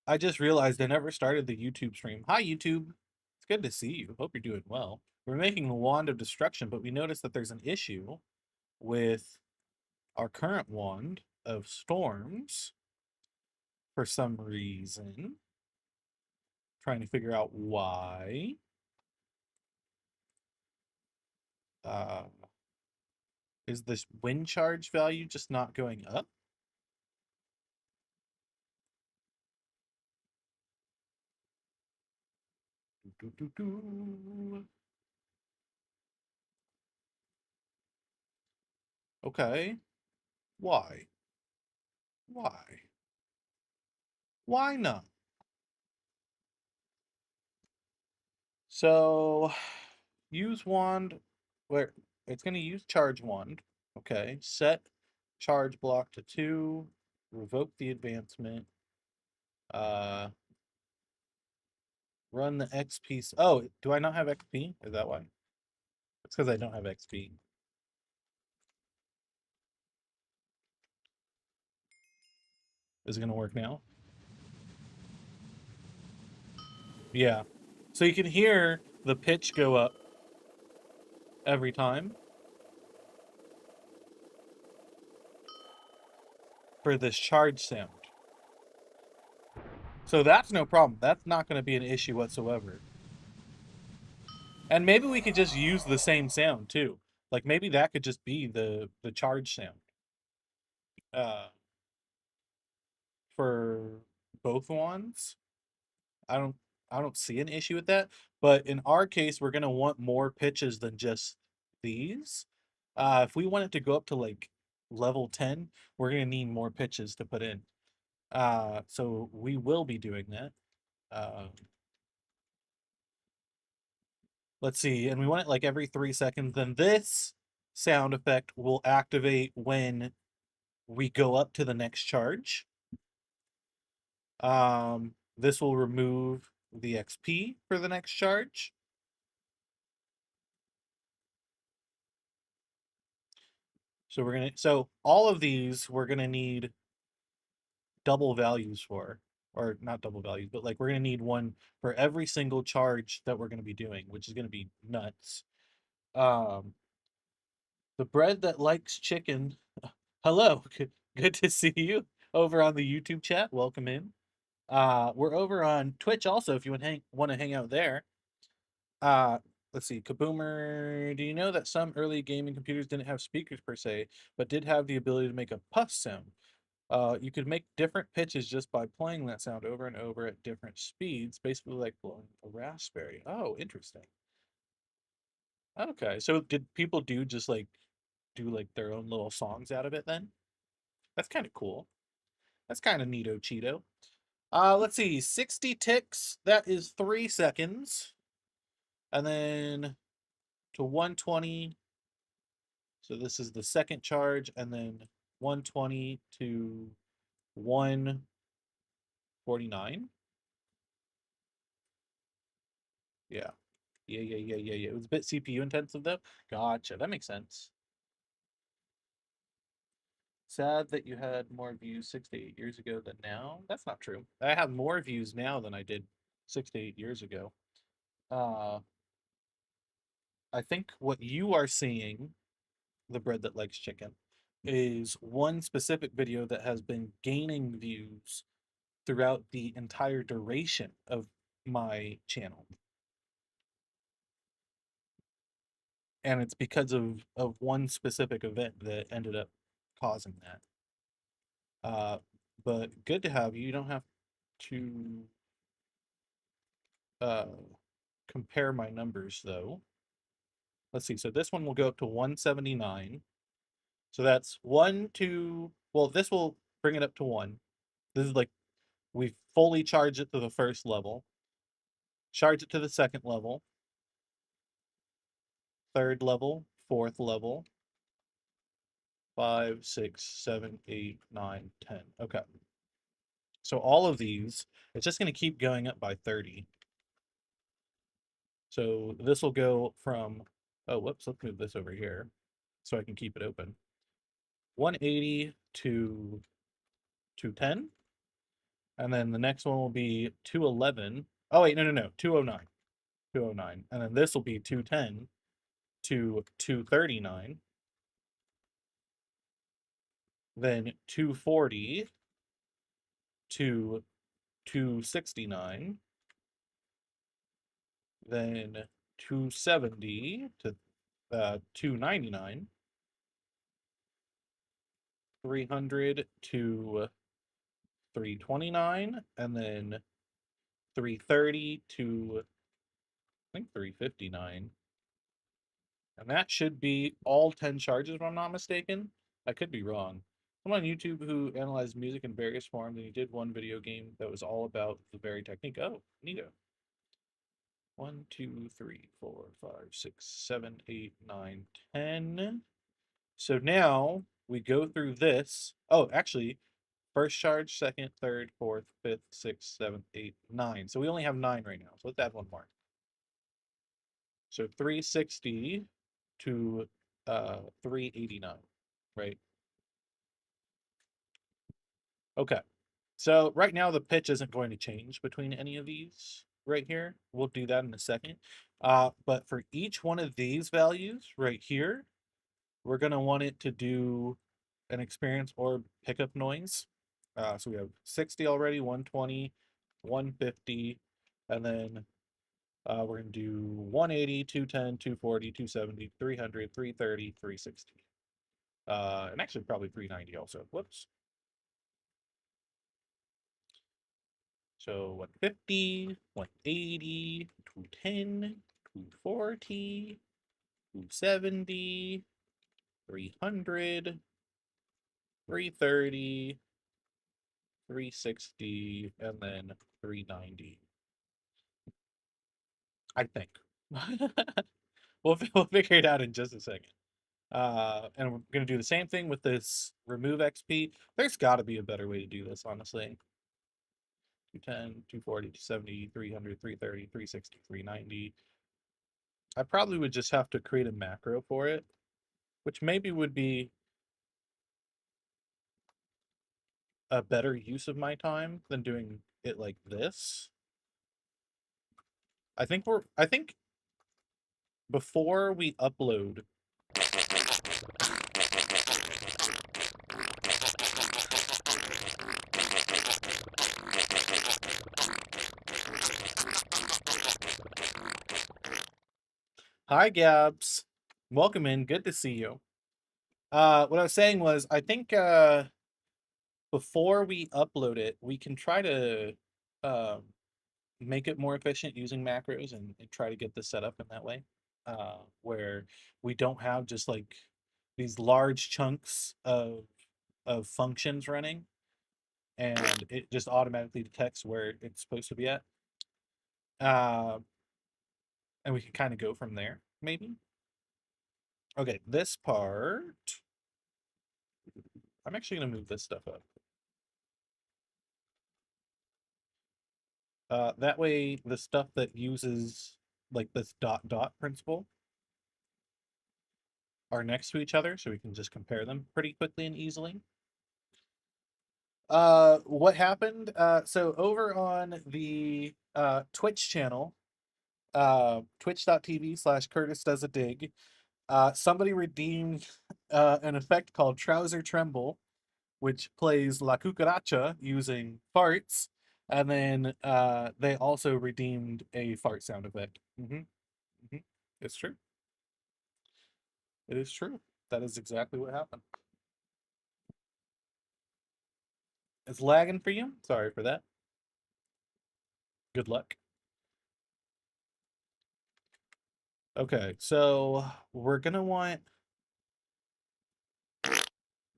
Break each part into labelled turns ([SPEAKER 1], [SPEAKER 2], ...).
[SPEAKER 1] I just realized I never started the YouTube stream. Hi, YouTube. It's good to see you. Hope you're doing well. We're making the Wand of Destruction, but we noticed that there's an issue with our current Wand of Storms for some reason. Trying to figure out why. Uh, is this wind charge value just not going up? Do, do, do. Okay. Why? Why? Why not? So, use wand where it's going to use charge wand. Okay. Set charge block to 2. Revoke the advancement. Uh, run the XP. Oh, do I not have XP? Is that why? It's because I don't have XP. Is it going to work now? Yeah. So you can hear the pitch go up every time for this charge sound. So that's no problem. That's not going to be an issue whatsoever. And maybe we could just use the same sound too. Like maybe that could just be the charge sound. Uh for both wands. I don't I don't see an issue with that. But in our case, we're gonna want more pitches than just these. If we want it to go up to like level 10, we're gonna need more pitches to put in. So we will be doing that. Uh, let's see, and we want it like every 3 seconds. Then this sound effect will activate when we go up to the next charge. This will remove the XP for the next charge. So all of these we're gonna need double values for, or not double values, but like we're gonna need one for every single charge that we're gonna be doing, which is gonna be nuts. Um, the bread that likes chicken. Hello, good to see you over on the YouTube chat. Welcome in. We're over on Twitch also if you want to hang out there. Uh, let's see, Kaboomer. Do you know that some early gaming computers didn't have speakers per se, but did have the ability to make a puff sound? You could make different pitches just by playing that sound over and over at different speeds, basically like blowing a raspberry. Oh, interesting. Okay, so did people do like their own little songs out of it then? That's kind of cool. That's kind of neato Cheeto. Let's see, 60 ticks. That is 3 seconds. And then to 120. So this is the second charge, and then 120 to 149. Yeah. Yeah. It was a bit CPU intensive though. Gotcha. That makes sense. Sad that you had more views 6 to 8 years ago than now. That's not true. I have more views now than I did 6 to 8 years ago. Uh, I think what you are seeing, the bread that likes chicken, is one specific video that has been gaining views throughout the entire duration of my channel. And it's because of one specific event that ended up causing that. But good to have you. You don't have to uh, compare my numbers though. Let's see. So this one will go up to 179. So that's 1, 2. Well, this will bring it up to 1. This is like we fully charge it to the first level, charge it to the second level, third level, fourth level, 5, 6, 7, 8, 9, 10. Okay. So all of these, it's just going to keep going up by 30. So this will go from, oh, whoops, let's move this over here so I can keep it open. 180 to 210. And then the next one will be 211. Oh wait, no, 209. 209. And then this will be 210 to 239. Then 240 to 269. Then 270 to 299. 300 to 329, and then 330 to I think 359. And that should be all 10 charges, if I'm not mistaken. I could be wrong. Someone on YouTube who analyzed music in various forms, and he did one video game that was all about the very technique. Oh, neato. 1, 2, 3, 4, 5, 6, 7, 8, 9, 10. So now we go through this. Oh, actually, first charge, second, third, fourth, fifth, sixth, seventh, eighth, 9. So we only have 9 right now. So let's add one more. So 360 to 389, right? Okay. So right now the pitch isn't going to change between any of these right here. We'll do that in a second. But for each one of these values right here, we're going to want it to do an experience or pickup noise. So we have 60 already, 120, 150, and then we're going to do 180, 210, 240, 270, 300, 330, 360. And actually probably 390 also. Whoops. So 150, 180, 210, 240, 270, 300, 330, 360, and then 390. I think. We'll figure it out in just a second. And we're gonna do the same thing with this remove XP. There's gotta be a better way to do this, honestly. 210, 240, 270, 300, 330, 360, 390. I probably would just have to create a macro for it, which maybe would be a better use of my time than doing it like this. I think before we upload. Hi, Gabs. Welcome in. Good to see you. What I was saying was, I think before we upload it, we can try to um, make it more efficient using macros and try to get this set up in that way, where we don't have just like these large chunks of functions running, and it just automatically detects where it's supposed to be at. Uh, and we can kind of go from there, maybe. Okay, this part, I'm actually going to move this stuff up. That way, the stuff that uses like this dot dot principle are next to each other, so we can just compare them pretty quickly and easily. What happened? So over on the Twitch channel, twitch.tv/Curtis does a dig. Somebody redeemed an effect called Trouser Tremble, which plays La Cucaracha using farts, and then they also redeemed a fart sound effect. It's true. It is true. That is exactly what happened. It's lagging for you. Sorry for that. Good luck. Okay, so we're gonna want.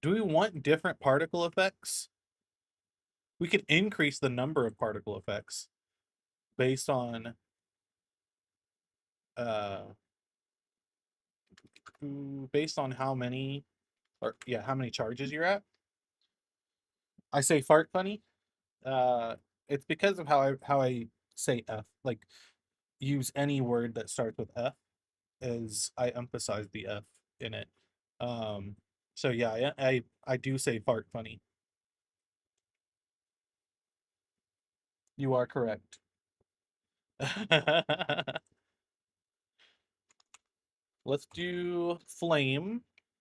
[SPEAKER 1] Do we want different particle effects? We could increase the number of particle effects based on uh how many, or yeah, how many charges you're at. I say fart funny. Uh it's because of how I say F. Like, use any word that starts with F, as I emphasize the F in it. Um so yeah, I do say fart funny. You are correct. Let's do flame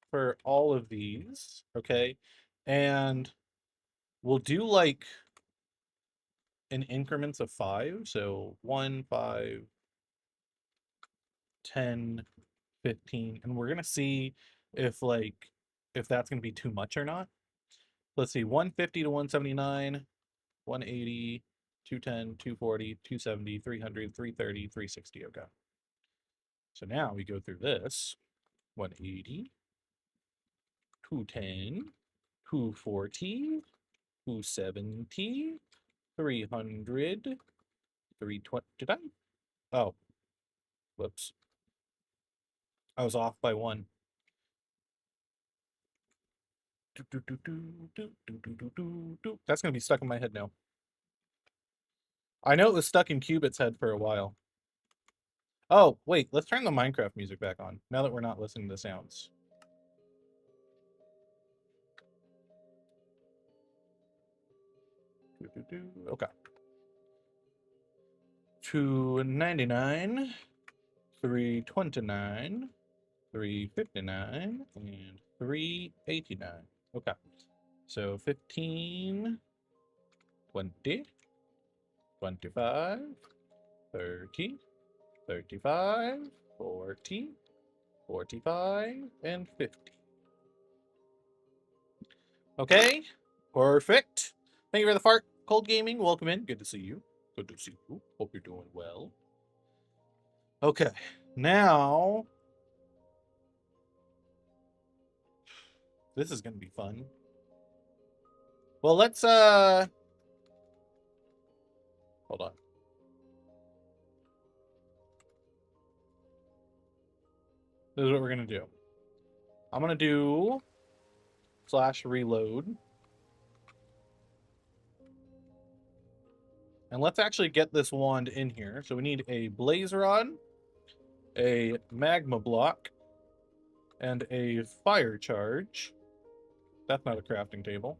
[SPEAKER 1] for all of these, okay? And we'll do like in increments of 5. So 1, 5, 10, 15. And we're gonna see if if that's gonna be too much or not. Let's see, 150 to 179, 180, 210, 240, 270, 300, 330, 360. Okay. So now we go through this. 180, 210, 240, 270, 300, 320. Did I? Oh, whoops. I was off by 1. That's going to be stuck in my head now. I know it was stuck in Cubit's head for a while. Oh, wait, let's turn the Minecraft music back on, now that we're not listening to sounds. Okay. 299, 329, 359, and 389. Okay. So 15, 20, 25, 30, 35, 40, 45, and 50. Okay, perfect. Thank you for the fart. Cold Gaming, welcome in. Good to see you. Good to see you. Hope you're doing well. Okay, now this is gonna be fun. Well, let's hold on. This is what we're gonna do. I'm gonna do /reload. And let's actually get this wand in here. So we need a blaze rod, a magma block, and a fire charge. That's not a crafting table.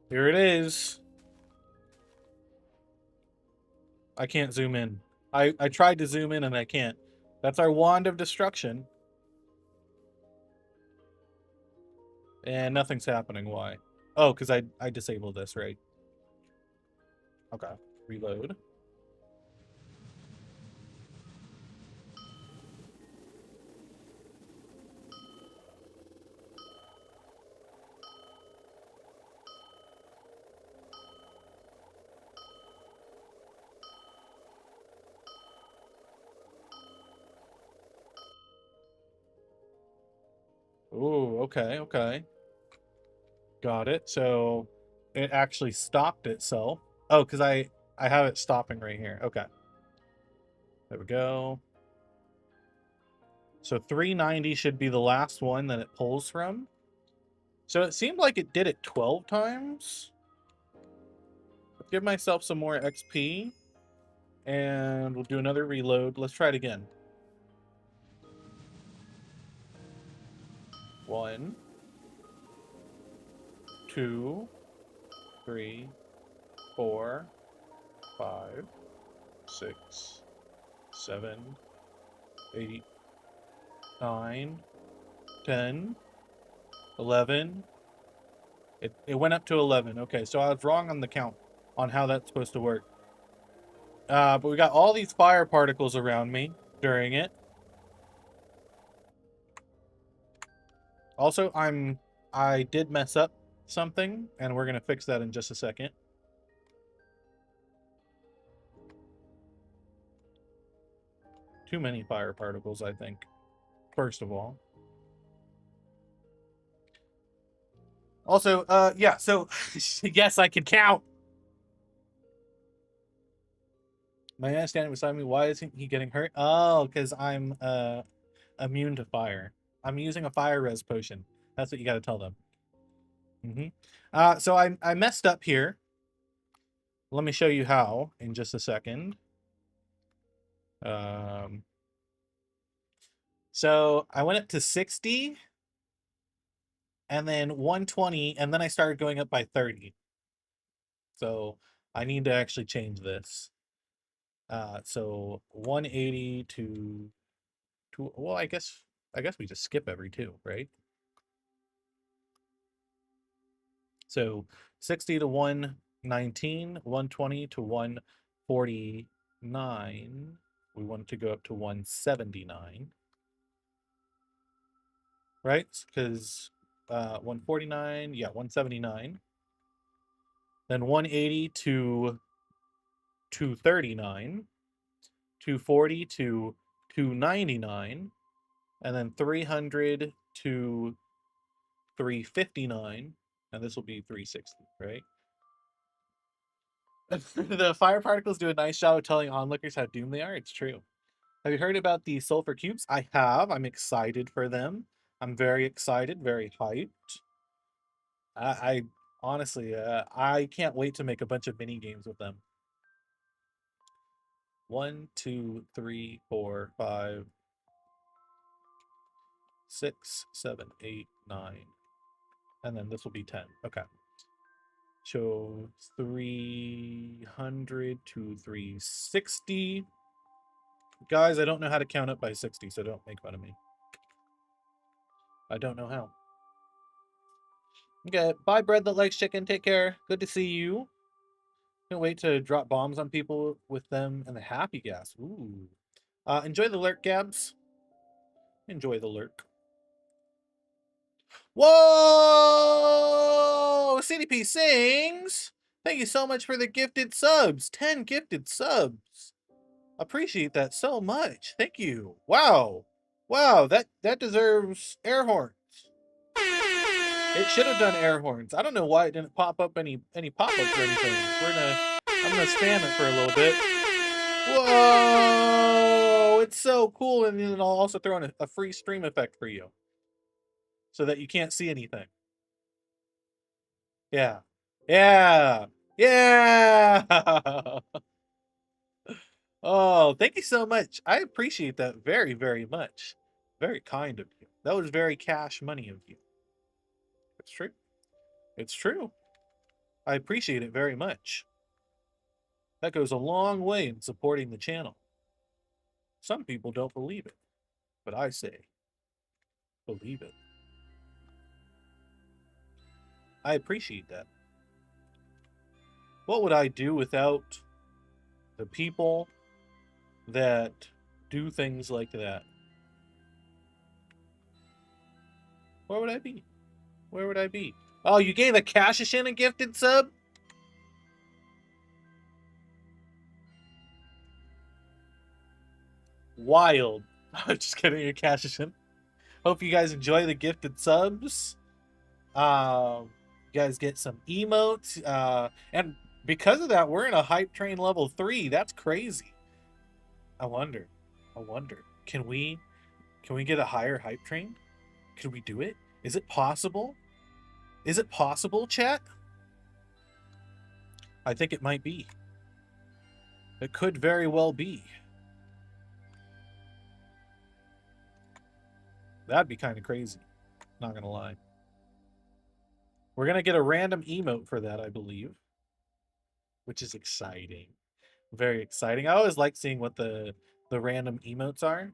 [SPEAKER 1] Here it is. I can't zoom in. I tried to zoom in and I can't. That's our wand of destruction. And nothing's happening. Why? Oh, because I disabled this, right? Okay. Reload. Ooh, okay, okay. Got it. So it actually stopped itself. Oh, because I have it stopping right here. Okay. There we go. So 390 should be the last one that it pulls from. So it seemed like it did it 12 times. Let's give myself some more XP. And we'll do another reload. Let's try it again. 1, 2, 3, 4, 5, 6, 7, 8, 9, 10, 11. It went up to 11. Okay, so I was wrong on the count on how that's supposed to work. But we got all these fire particles around me during it. Also, I did mess up something, and we're gonna fix that in just a second. Too many fire particles, I think. First of all. Also, yeah, so yes, I can count. My man standing beside me, why isn't he getting hurt? Oh, because I'm immune to fire. I'm using a fire res potion. That's what you gotta tell them. So I messed up here. Let me show you how in just a second. So I went up to 60 and then 120, and then I started going up by 30. So I need to actually change this. So 180 to well, I guess we just skip every two, right? So 60 to 119, 120 to 149. We want to go up to 179, right? Because 149, yeah, 179. Then 180 to 239, 240 to 299, and then 300 to 359, and this will be 360, right? The fire particles do a nice job of telling onlookers how doomed they are. It's true. Have you heard about the sulfur cubes? I have. I'm excited for them. I'm very excited, very hyped. I honestly, I can't wait to make a bunch of mini games with them. 1, 2, 3, 4, 5, 6, 7, 8, 9, and then this will be 10. Okay. So 300 to 360. Guys, I don't know how to count up by 60, so don't make fun of me. I don't know how. Okay, bye, bread that likes chicken. Take care. Good to see you. Can't wait to drop bombs on people with them and the happy gas. Ooh. Enjoy the lurk, Gabs. Enjoy the lurk. Whoa! CDP sings. Thank you so much for the gifted subs. 10 gifted subs. Appreciate that so much. Thank you. Wow. Wow, that deserves air horns. It should have done air horns. I don't know why it didn't pop up any pop-ups or anything. I'm gonna spam it for a little bit. Whoa! It's so cool, and then I'll also throw in a free stream effect for you, so that you can't see anything. Yeah, yeah, yeah. Oh, thank you so much. I appreciate that very, very much. Very kind of you. That was very cash money of you. It's true. It's true. I appreciate it very much. That goes a long way in supporting the channel. Some people don't believe it, but I say, believe it. I appreciate that. What would I do without the people that do things like that? Where would I be? Where would I be? Oh, you gave a Kashishin a gifted sub? Wild. I'm just kidding, a Kashishin. Hope you guys enjoy the gifted subs. You guys get some emotes. And because of that, we're in a hype train level 3. That's crazy. I wonder. Can we get a higher hype train? Could we do it? Is it possible? Is it possible, chat? I think it might be. It could very well be. That'd be kind of crazy. Not gonna lie. We're gonna get a random emote for that, I believe. Which is exciting. Very exciting. I always like seeing what the random emotes are.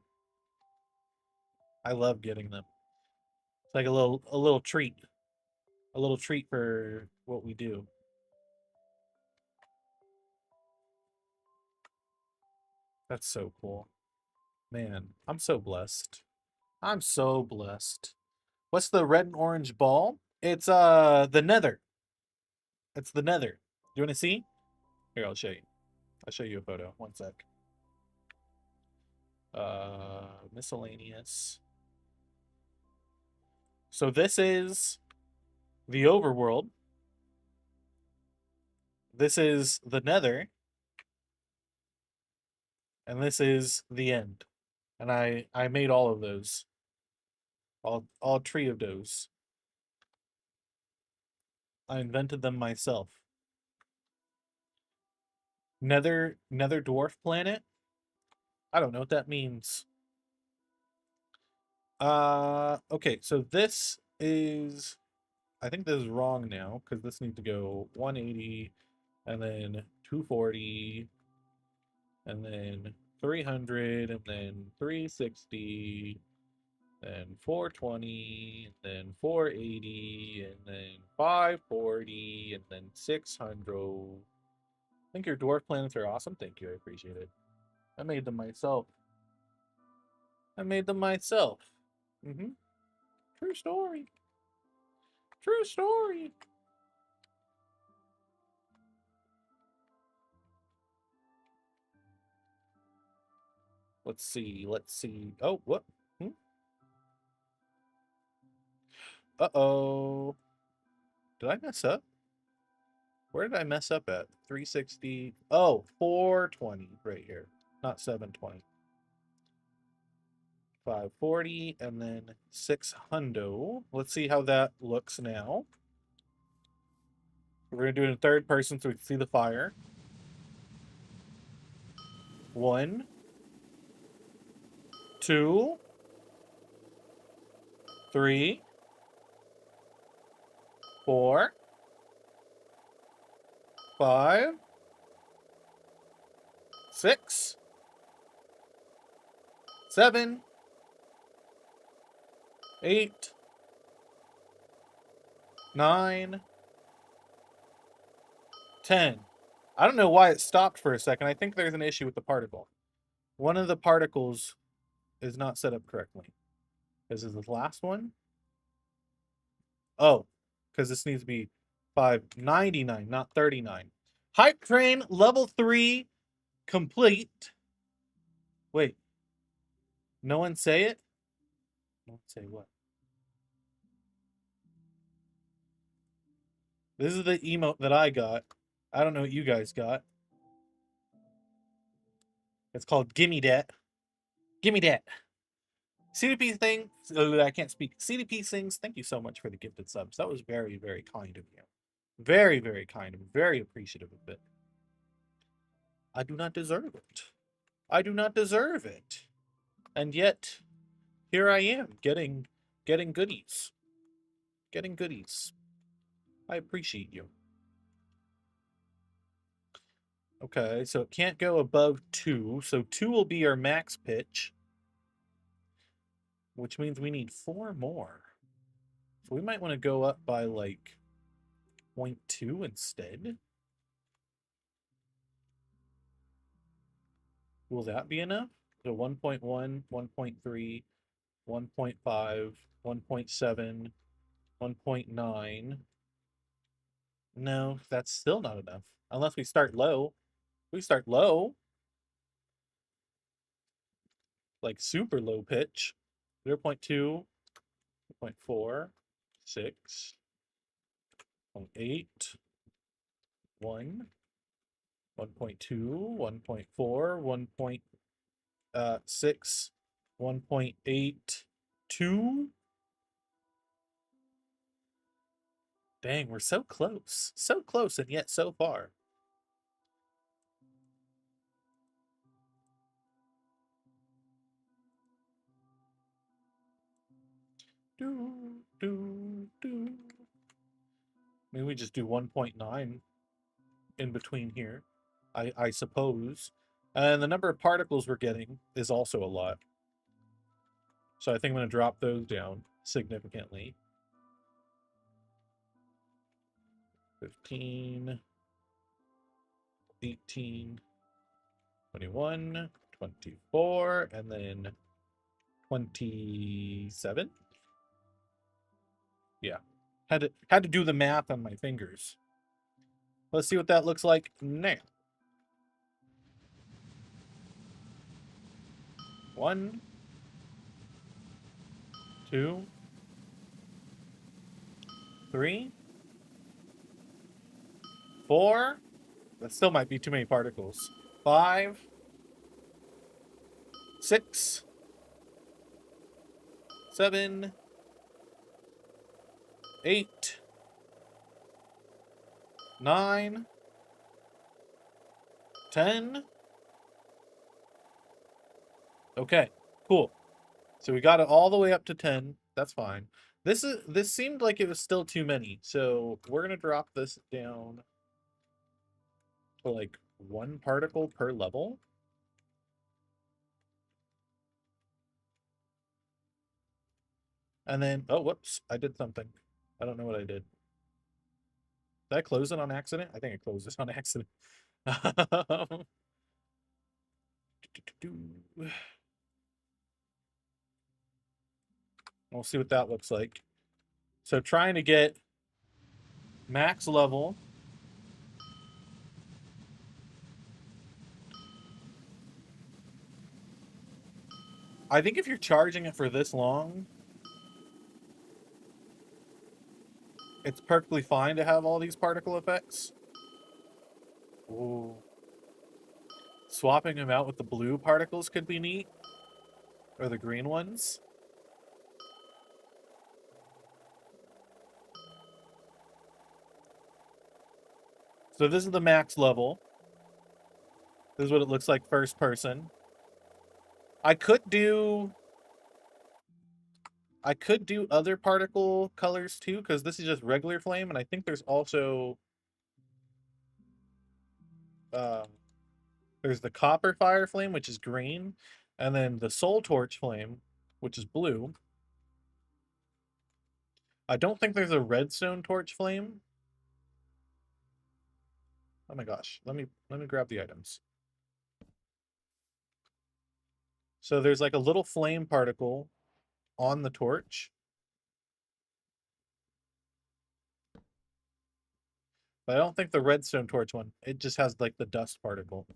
[SPEAKER 1] I love getting them. It's like a little treat. A little treat for what we do. That's so cool. Man, I'm so blessed. I'm so blessed. What's the red and orange ball? It's the nether. It's the nether. You want to see? Here, I'll show you. I'll show you a photo. One sec. Miscellaneous. So this is the overworld. This is the nether. And this is the end. And I made all of those. All three of those. I invented them myself. Nether dwarf planet? I don't know what that means. Okay, so this is, I think this is wrong now because this needs to go 180 and then 240 and then 300 and then 360 then 420 and then 480 and then 540 and then 600. I think your dwarf planets are awesome. Thank you. I appreciate it. I made them myself. I made them myself. Mm-hmm. True story. True story. Let's see. Let's see. Oh, what? Hmm? Uh-oh. Did I mess up? Where did I mess up at? 360. Oh, 420 right here. Not 720. 540 and then 600. Let's see how that looks now. We're going to do it in third person so we can see the fire. 1, 2, 3, 4, 5, 6, 7, 8, 9, 10. I don't know why it stopped for a second. I think there's an issue with the particle. One of the particles is not set up correctly. This is the last one. Oh, because this needs to be 599, not 39. Hype train level 3 complete. Wait. No one say it? No one say what? This is the emote that I got. I don't know what you guys got. It's called Gimme Dat. Gimme Dat. CDP thing. I can't speak. CDP things. Thank you so much for the gifted subs. That was very, very kind of you. Very, very kind. I'm very appreciative of it. I do not deserve it. I do not deserve it. And yet, here I am getting goodies. Getting goodies. I appreciate you. Okay, so it can't go above 2. So 2 will be our max pitch, which means we need 4 more. So we might want to go up by like 0.2 instead. Will that be enough? So 1.1, 1.3, 1.5, 1.7, 1.9. No, that's still not enough. Unless we start low. We start low. Like super low pitch. 0.2, 0.4, 6, 0.8, 1, 1.2, 1.4, 1.6, 1.8, 2. Dang, we're so close. So close and yet so far. Maybe we just do 1.9 in between here, I suppose. And the number of particles we're getting is also a lot. So I think I'm going to drop those down significantly. 15, 18, 21, 24, and then 27. Yeah. Had to do the math on my fingers. Let's see what that looks like now. 1, 2, 3, 4. That still might be too many particles. 5, 6, 7, 8, 9, 10. Okay, cool. So we got it all the way up to 10. That's fine. This seemed like it was still too many. So we're gonna drop this down to like 1 particle per level. And then, oh, whoops, I did something. I don't know what I did. Did I close it on accident? I think I closed this on accident. We'll see what that looks like. So trying to get max level. I think if you're charging it for this long, it's perfectly fine to have all these particle effects. Ooh. Swapping them out with the blue particles could be neat. Or the green ones. So this is the max level. This is what it looks like first person. I could do other particle colors too, because this is just regular flame, and I think there's also there's the copper fire flame, which is green, and then the soul torch flame, which is blue. I don't think there's a redstone torch flame. Oh my gosh, let me grab the items. So there's like a little flame particle on the torch. But I don't think the redstone torch one, it just has like the dust particle.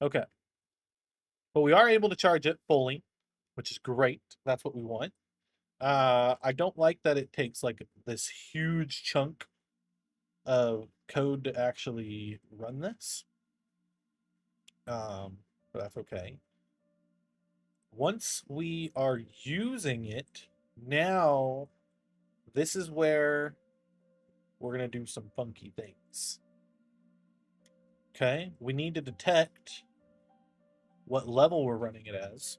[SPEAKER 1] Okay. But we are able to charge it fully, which is great. That's what we want. I don't like that it takes like this huge chunk of code to actually run this. But that's okay. Once we are using it, now this is where we're going to do some funky things. Okay, we need to detect what level we're running it as.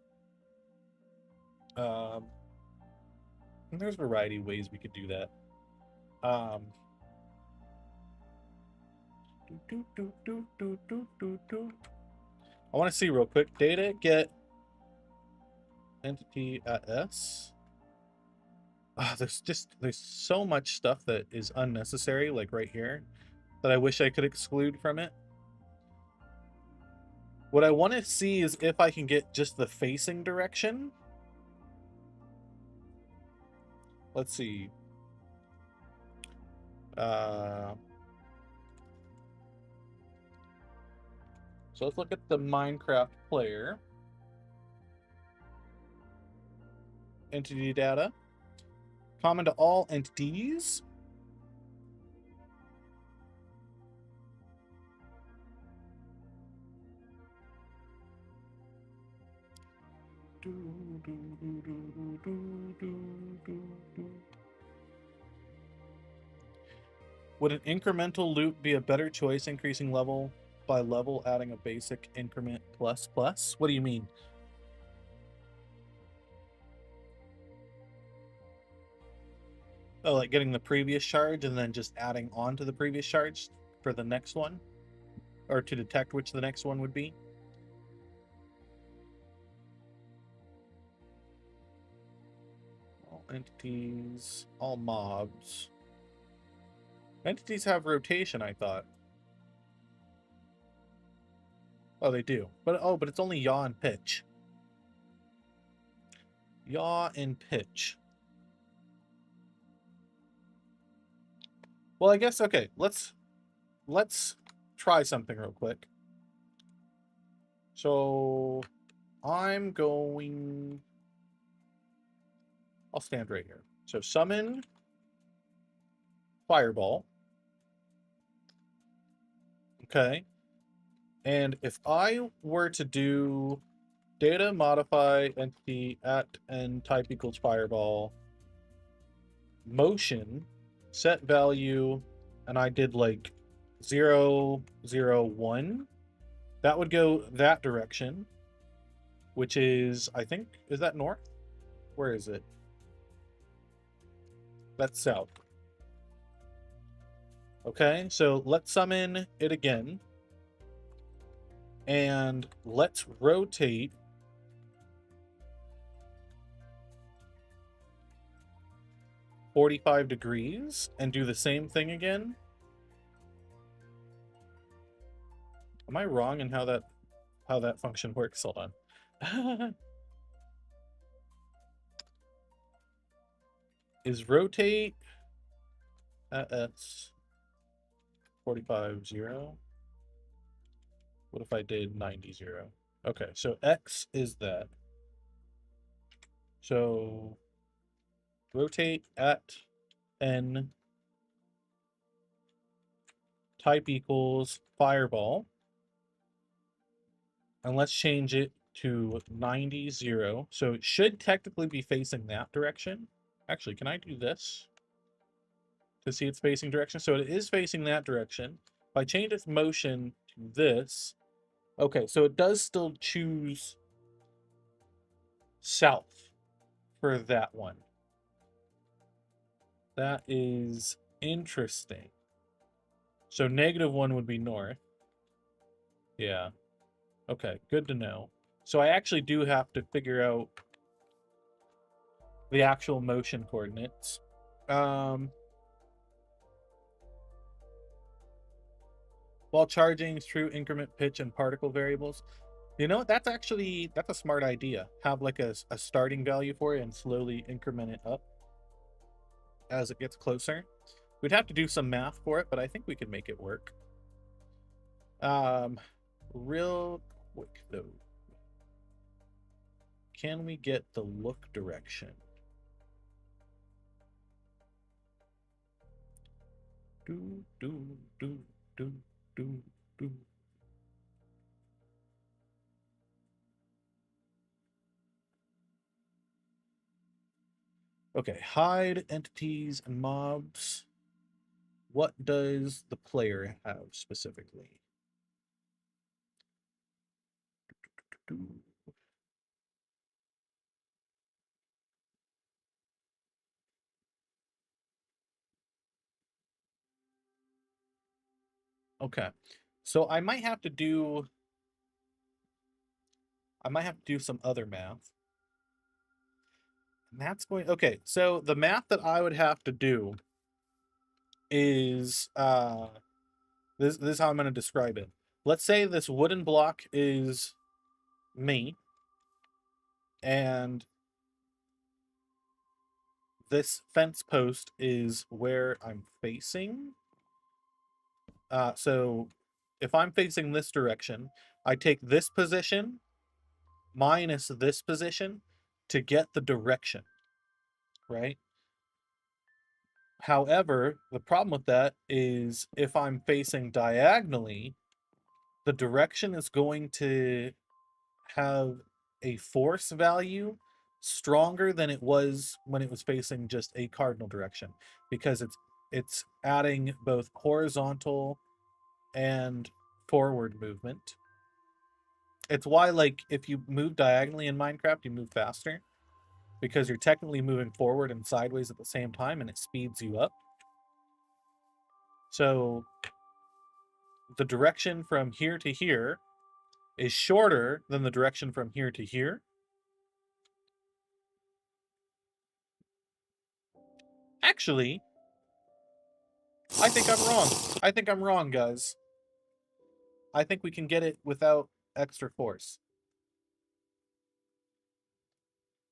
[SPEAKER 1] There's a variety of ways we could do that. I want to see real quick. Data get entity at S. There's so much stuff that is unnecessary, like right here, that I wish I could exclude from it. What I want to see is if I can get just the facing direction. Let's see. So let's look at the Minecraft player. Entity data. Common to all entities. Would an incremental loop be a better choice, increasing level by level, adding a basic increment plus plus? What do you mean? Oh, like getting the previous charge and then just adding on to the previous charge for the next one? Or to detect which the next one would be? All entities, all mobs. Entities have rotation, I thought. Oh, they do. But it's only yaw and pitch. Yaw and pitch. Well, I guess okay, let's try something real quick. So I'll stand right here. So summon fireball. Okay. And if I were to do data modify entity at n type equals fireball, motion, set value, and I did like 0, 0, 1, That would go that direction, which is, I think, is that north? Where is it? That's south. Okay, so let's summon it again. And let's rotate 45 degrees and do the same thing again. Am I wrong in how that function works? Hold on. Is rotate that's 45 0? What if I did 90 0? Okay, so X is that. So rotate at N type equals fireball. And let's change it to 90 0. So it should technically be facing that direction. Actually, can I do this to see its facing direction? So it is facing that direction. If I change its motion to this, okay, so it does still choose south for that one. That is interesting. So -1 would be north. Yeah. Okay, good to know. So I actually do have to figure out the actual motion coordinates. While charging through increment pitch and particle variables. You know, that's a smart idea. Have like a starting value for it and slowly increment it up as it gets closer. We'd have to do some math for it, but I think we could make it work. Real quick though. Can we get the look direction? Do, do, do, do, do, do. Okay, hide entities and mobs. What does the player have specifically? Okay, so I might have to do some other math. And that's going, okay, so the math that I would have to do is this is how I'm going to describe it. Let's say this wooden block is me, and this fence post is where I'm facing. So if I'm facing this direction, I take this position minus this position to get the direction, right? However, the problem with that is if I'm facing diagonally, the direction is going to have a force value stronger than it was when it was facing just a cardinal direction, because it's adding both horizontal and forward movement. It's why, like, if you move diagonally in Minecraft, you move faster because you're technically moving forward and sideways at the same time, and it speeds you up. So the direction from here to here is shorter than the direction from here to here. Actually, I think I'm wrong. I think I'm wrong, guys. I think we can get it without extra force.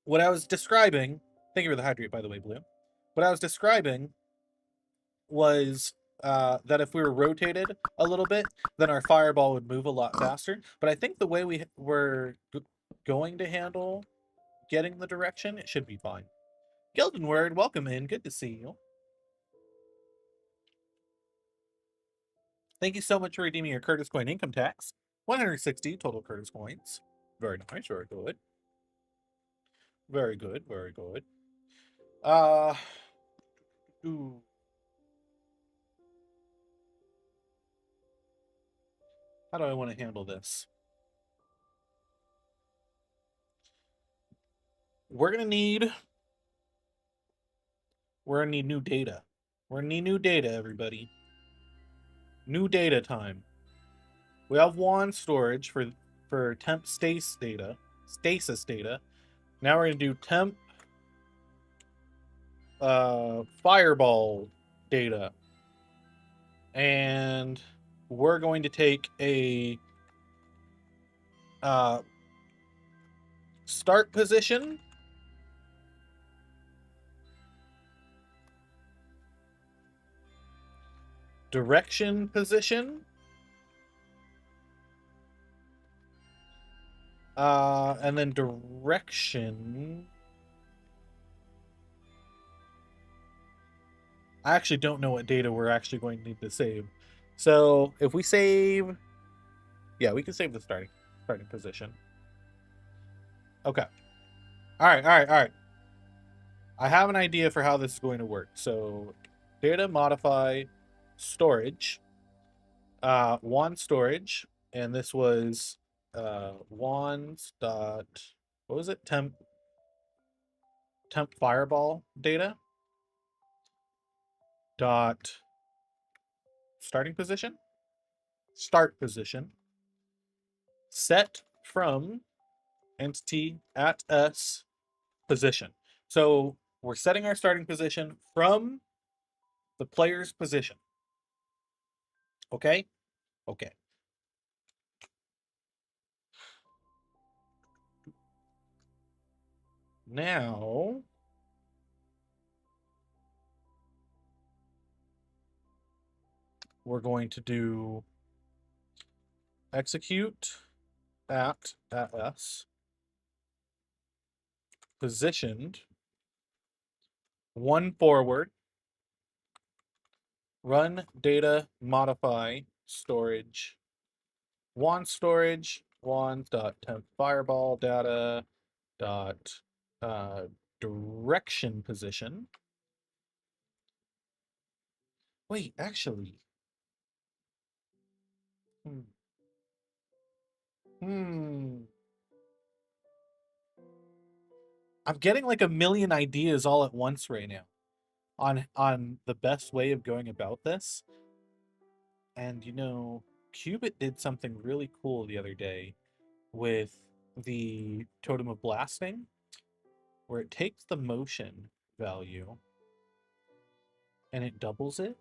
[SPEAKER 1] What I was describing, thank you for the hydrate, by the way, Blue. What I was describing was that if we were rotated a little bit, then our fireball would move a lot faster. But I think the way we were going to handle getting the direction, it should be fine. Gilden Word, welcome in. Good to see you. Thank you so much for redeeming your Curtis Coin income tax. 160 total Curtis coins. Very nice, very good. Very good, very good. Ooh. How do I want to handle this? We're gonna need new data. We're gonna need new data, everybody. New data time. We have wand storage for temp stasis data. Now we're gonna do temp fireball data, and we're going to take a start position, direction position, and then direction. I actually don't know what data we're actually going to need to save. So if we save, yeah, we can save the starting position. Okay. All right, all right, all right. I have an idea for how this is going to work. So data modify storage, wand storage, and this was wands dot, what was it? Temp fireball data dot starting position, start position, set from entity at s position. So we're setting our starting position from the player's position. Okay? Okay. Now we're going to do execute at s positioned one forward, run data modify storage, wand storage, wand dot temp fireball data dot direction position. Wait, actually. Hmm. I'm getting like a million ideas all at once right now on the best way of going about this. And you know, Qubit did something really cool the other day with the Totem of Blasting, where it takes the motion value and it doubles it.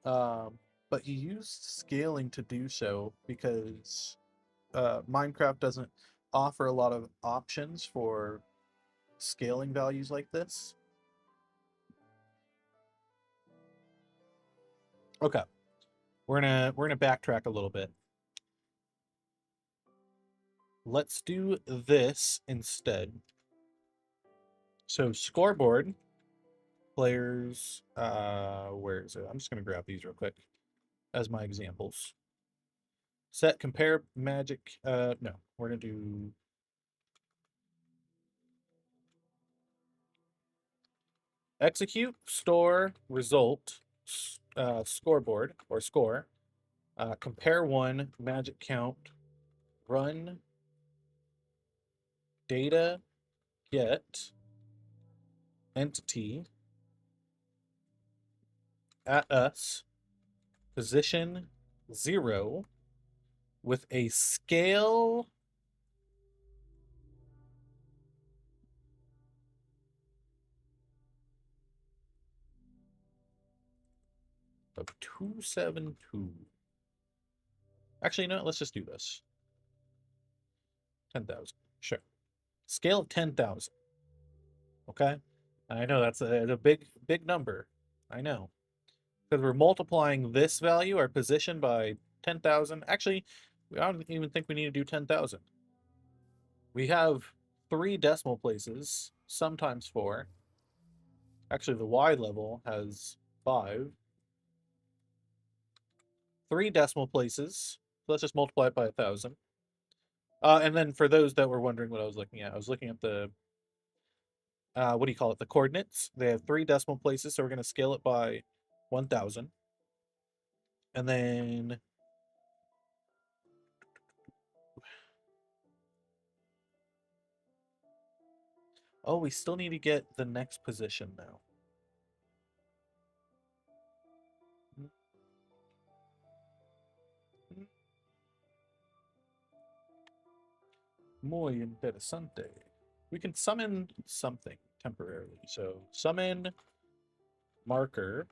[SPEAKER 1] But you used scaling to do so because Minecraft doesn't offer a lot of options for scaling values like this. Okay, we're gonna backtrack a little bit. Let's do this instead. So scoreboard players, where is it? I'm just gonna grab these real quick as my examples. Set compare magic. No, we're gonna do execute store result scoreboard or score. Compare one magic count. Run data get entity at us position 0 with a scale of 272. Actually, no, let's just do this. 10,000. Sure. Scale of 10,000. Okay. I know that's a big number. I know. Because we're multiplying this value, our position, by 10,000. Actually, I don't even think we need to do 10,000. We have 3 decimal places, sometimes 4. Actually, the Y level has 5. 3 decimal places. So let's just multiply it by 1,000. And then for those that were wondering what I was looking at, I was looking at the what do you call it? The coordinates. They have 3 decimal places, so we're going to scale it by 1,000. And then Oh, we still need to get the next position now. Muy interesante. We can summon something temporarily. So summon marker.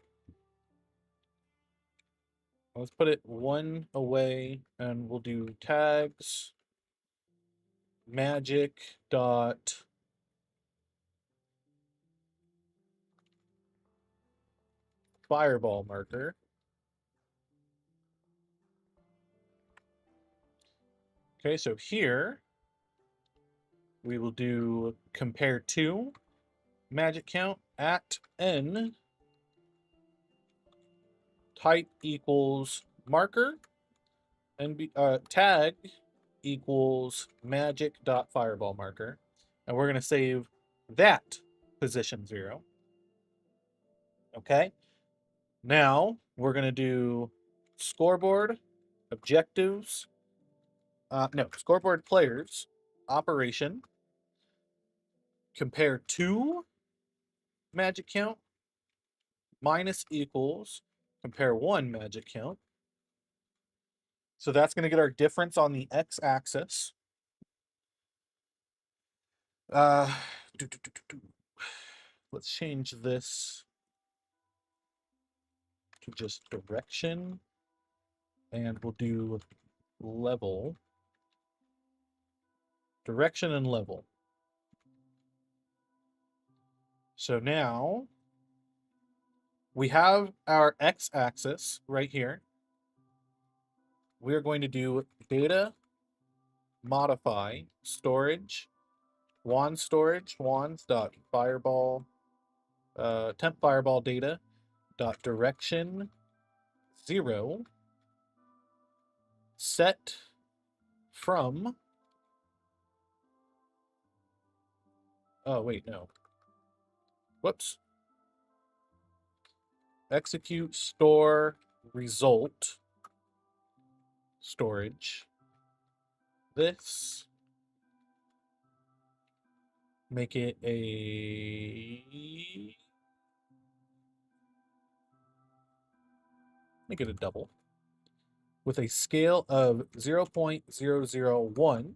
[SPEAKER 1] Let's put it one away and we'll do tags magic dot fireball marker. Okay, so here we will do compare to magic count at n type equals marker and tag equals magic dot fireball marker, and we're going to save that position 0. Okay, now we're going to do scoreboard objectives, no, scoreboard players operation compare to magic count minus equals compare 1 magic count. So that's going to get our difference on the x-axis. Uh, let's change this to just direction, and we'll do level, direction and level. So now we have our x-axis right here. We're going to do data modify storage wand storage wands dot fireball temp fireball data dot direction 0 set from, oh wait, no, whoops, execute store result storage this, make it a double with a scale of 0.001.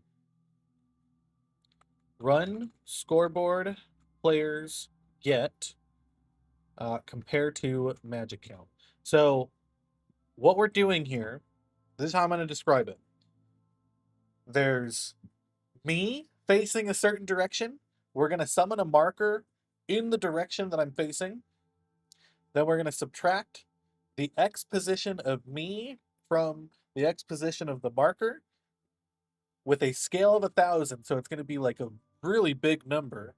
[SPEAKER 1] Run scoreboard players get compared to magic count. So what we're doing here, this is how I'm going to describe it. There's me facing a certain direction. We're going to summon a marker in the direction that I'm facing. Then we're going to subtract the x position of me from the x position of the marker with a scale of 1,000. So it's going to be like a really big number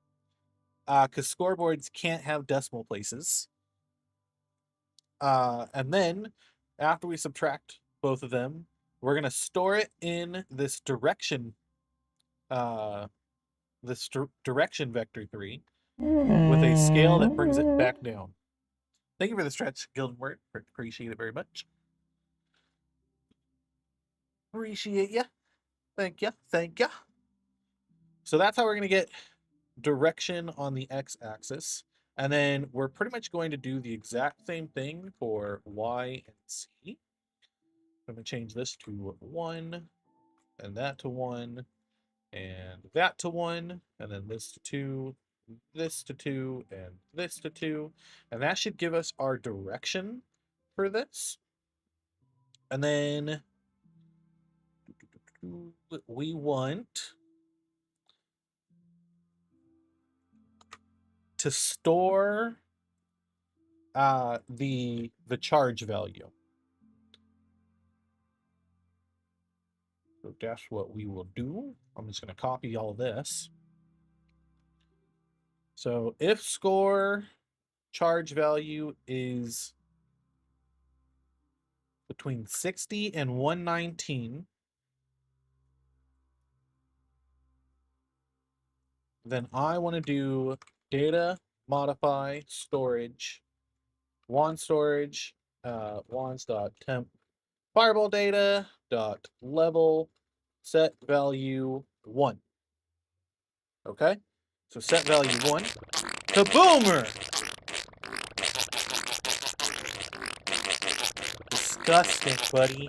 [SPEAKER 1] because scoreboards can't have decimal places. And then after we subtract both of them, we're going to store it in this direction, direction vector 3 with a scale that brings it back down. Thank you for the stretch, Gildenwort. Appreciate it very much. Appreciate ya. Thank ya. Thank ya. So that's how we're going to get direction on the x-axis. And then we're pretty much going to do the exact same thing for y and z. I'm going to change this to 1, and that to 1, and that to 1, and then this to 2, this to 2, and this to 2. And that should give us our direction for this. And then we want to store the charge value. So that's what we will do. I'm just going to copy all this. So if score charge value is between 60 and 119, then I want to do data modify storage wand storage wands dot temp fireball data dot level set value 1. Okay, So set value 1. Kaboomer! Disgusting, buddy.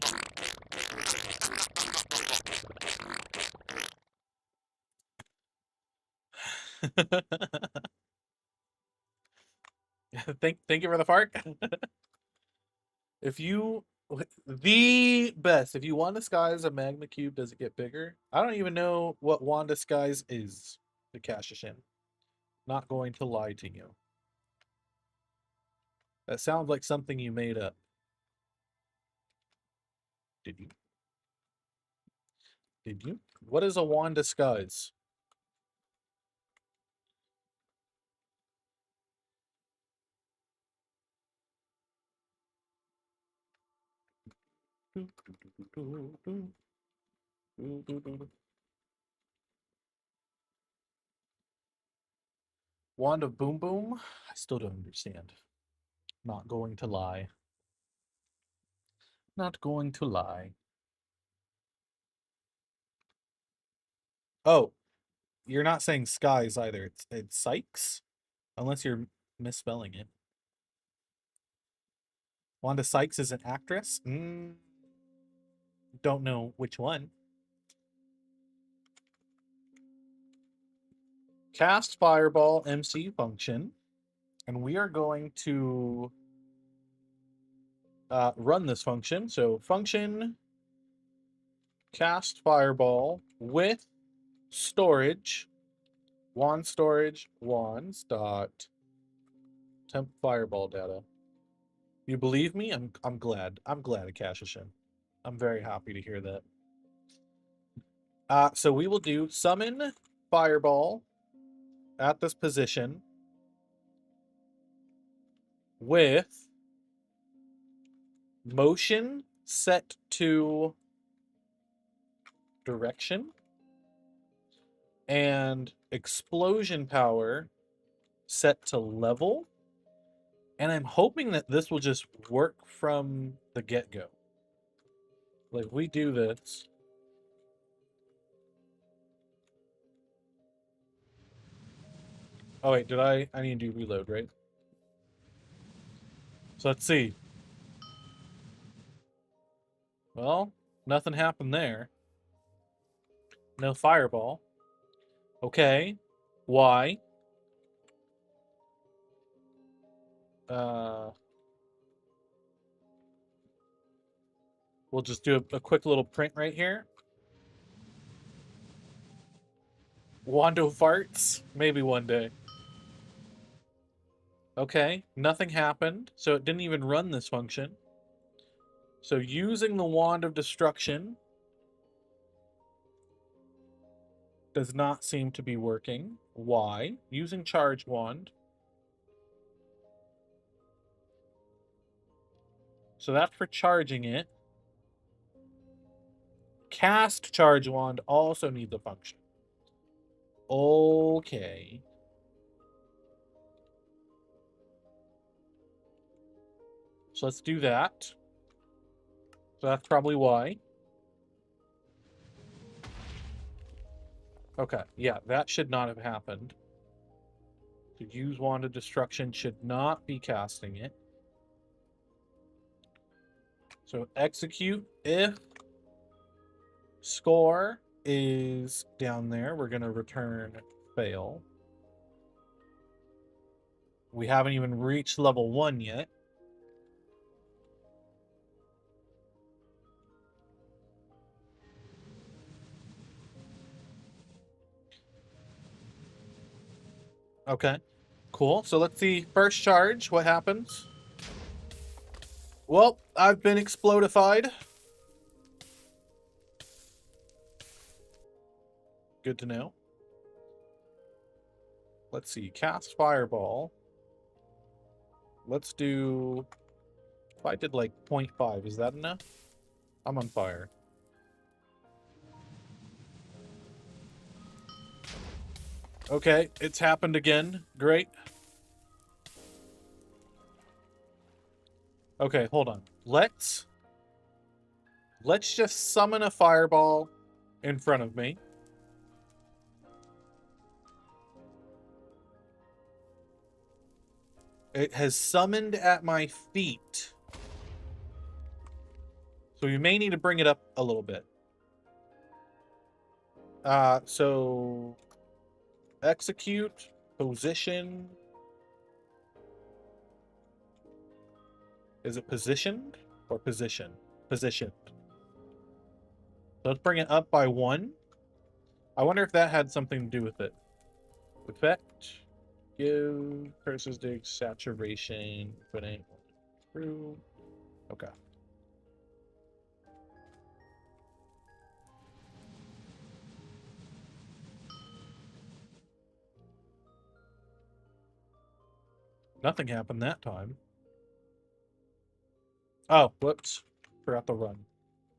[SPEAKER 1] Thank you for the fart. If you the best, if you want disguise a magma cube, does it get bigger? I don't even know what wand disguise is, the Kashishin. Not going to lie to you. That sounds like something you made up. Did you? Did you? What is a wand disguise? Wand of Boom Boom? I still don't understand. Not going to lie. Not going to lie. Oh, you're not saying skies either. It's Sykes? Unless you're misspelling it. Wanda Sykes is an actress? Don't know which one. Cast Fireball MC function. And we are going to run this function. So function cast Fireball with storage. Wand storage wands dot temp fireball data. You believe me? I'm glad. I'm glad, Akashishin. I'm very happy to hear that. So we will do summon fireball at this position with motion set to direction and explosion power set to level. And I'm hoping that this will just work from the get-go. Like, we do this. Oh, wait, did I need to reload, right? So let's see. Well, nothing happened there. No fireball. Okay. Why? We'll just do a quick little print right here. Wando farts? Maybe one day. Okay, nothing happened, so it didn't even run this function. So using the Wand of Destruction does not seem to be working. Why? Using Charge Wand. So that's for charging it. Cast Charge Wand also needs a function. Okay. So let's do that. So that's probably why. Okay, yeah, that should not have happened. To use Wand of Destruction should not be casting it. So execute if score is down there. We're going to return fail. We haven't even reached level 1 yet. Okay, cool. So let's see. First charge, what happens? Well, I've been explodified. Good to know. Let's see. Cast Fireball. Let's do... If I did like 0.5, is that enough? I'm on fire. Okay, it's happened again. Great. Okay, hold on. Let's just summon a fireball in front of me. It has summoned at my feet. So we may need to bring it up a little bit. So execute, position. Is it positioned or position? Positioned. So let's bring it up by 1. I wonder if that had something to do with it. Effect. Give characteristic saturation. Putting through. Okay. Nothing happened that time. Oh, whoops. Forgot to run.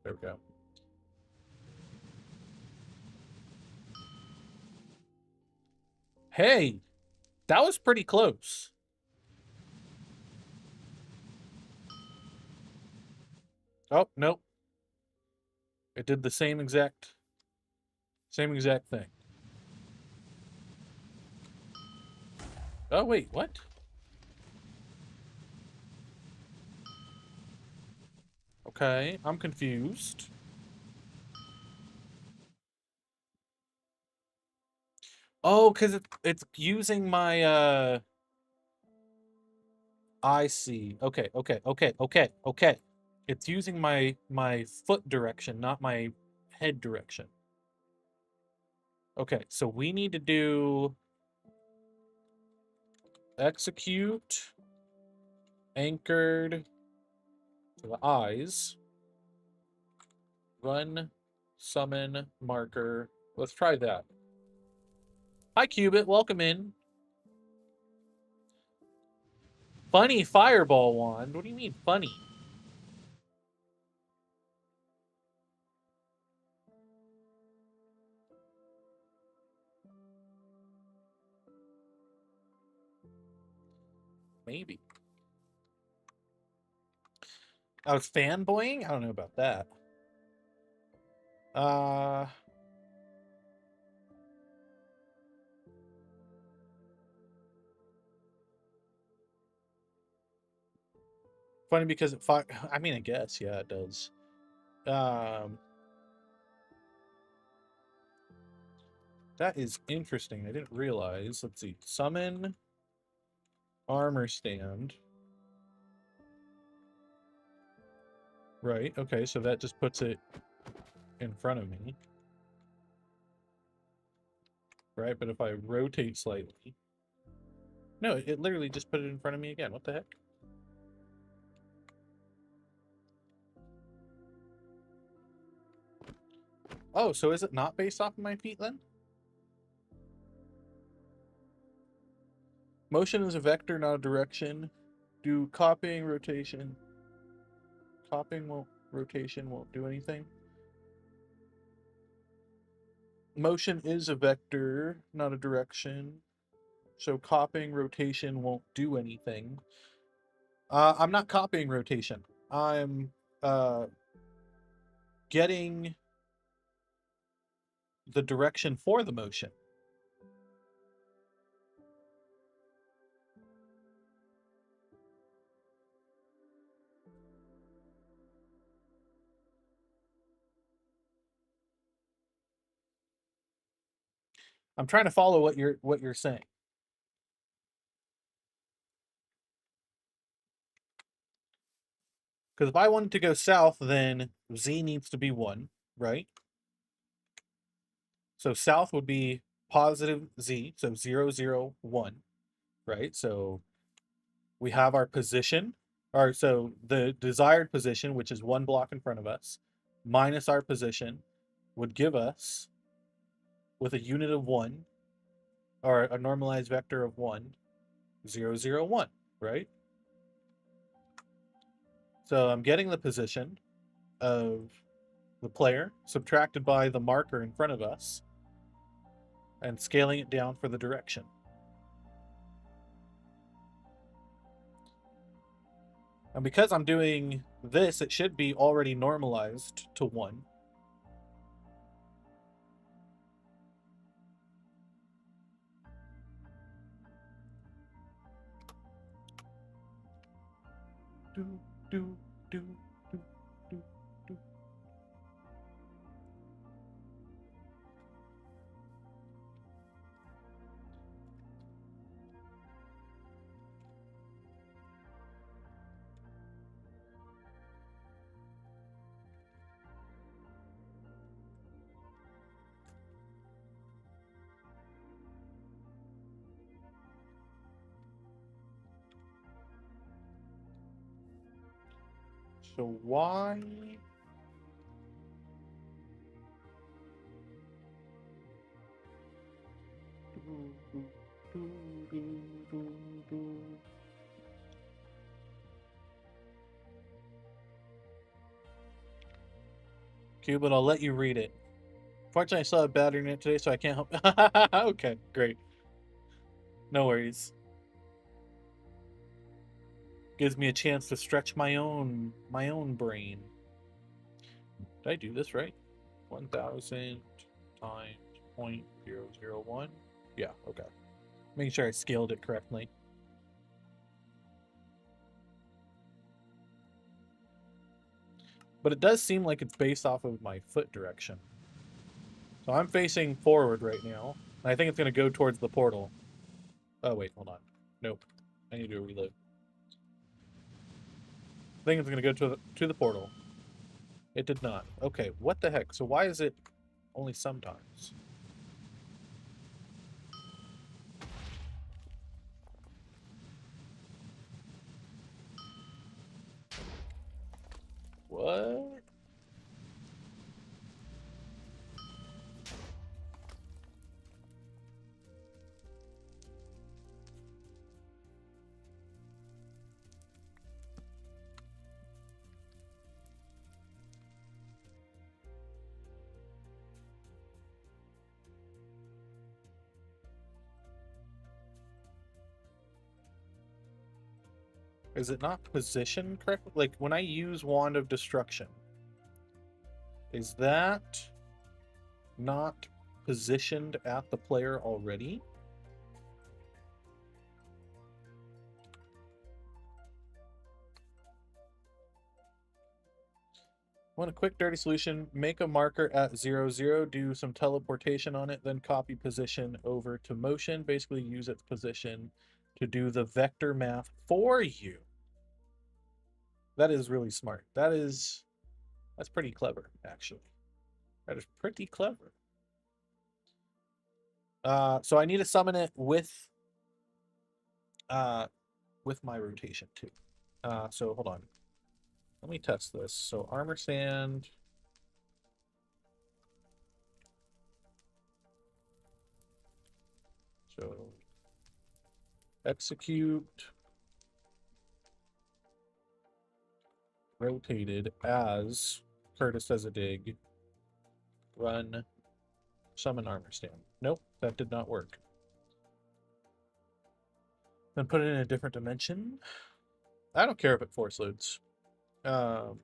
[SPEAKER 1] There we go. Hey, that was pretty close. Oh, nope. It did the same exact thing. Oh, wait, what? Okay, I'm confused. Oh, because it's using my, I see. Okay, okay, okay, okay, okay. It's using my foot direction, not my head direction. Okay, so we need to do execute anchored to the eyes. Run, summon, marker. Let's try that. Hi, Cubit. Welcome in. Funny fireball wand? What do you mean funny? Maybe. I was fanboying? I don't know about that. Funny because I mean, I guess, yeah, it does. That is interesting. I didn't realize. Let's see. Summon armor stand. Right. Okay, so that just puts it in front of me. Right, but if I rotate slightly. No, it literally just put it in front of me again. What the heck? Oh, so is it not based off of my feet then? Motion is a vector, not a direction. Do copying, rotation. Rotation won't do anything. Motion is a vector, not a direction. So copying, rotation won't do anything. I'm not copying rotation. I'm getting the direction for the motion. I'm trying to follow what you're saying. Because if I wanted to go south, then z needs to be 1, right? So south would be positive z, so 0, 0, 1, right? So we have our position, or so the desired position, which is 1 block in front of us, minus our position, would give us, with a unit of 1, or a normalized vector of 1, 0, 0, 1, right? So I'm getting the position of the player subtracted by the marker in front of us and scaling it down for the direction. And because I'm doing this, it should be already normalized to 1. do, do, do, do, do, do. So why? Cuban, I'll let you read it. Fortunately, I still have battery in it today, so I can't help. Okay, great. No worries. Gives me a chance to stretch my own brain. Did I do this right? 1,000 times 0.001. Yeah, okay. Making sure I scaled it correctly. But it does seem like it's based off of my foot direction. So I'm facing forward right now. And I think it's going to go towards the portal. Oh, wait, hold on. Nope. I need to reload. I think it's going to go to the portal. It did not. Okay, what the heck? So why is it only sometimes? What? Is it not positioned correctly? Like, when I use Wand of Destruction, is that not positioned at the player already? Want a quick dirty solution? Make a marker at 0, 0, do some teleportation on it, then copy position over to motion. Basically use its position to do the vector math for you. That is really smart. That's pretty clever, actually. That is pretty clever. So I need to summon it with my rotation too. So hold on. Let me test this. So armor sand. So execute rotated as Curtis as a dig. Run summon armor stand. Nope, that did not work. Then put it in a different dimension. I don't care if it force loads. Oh,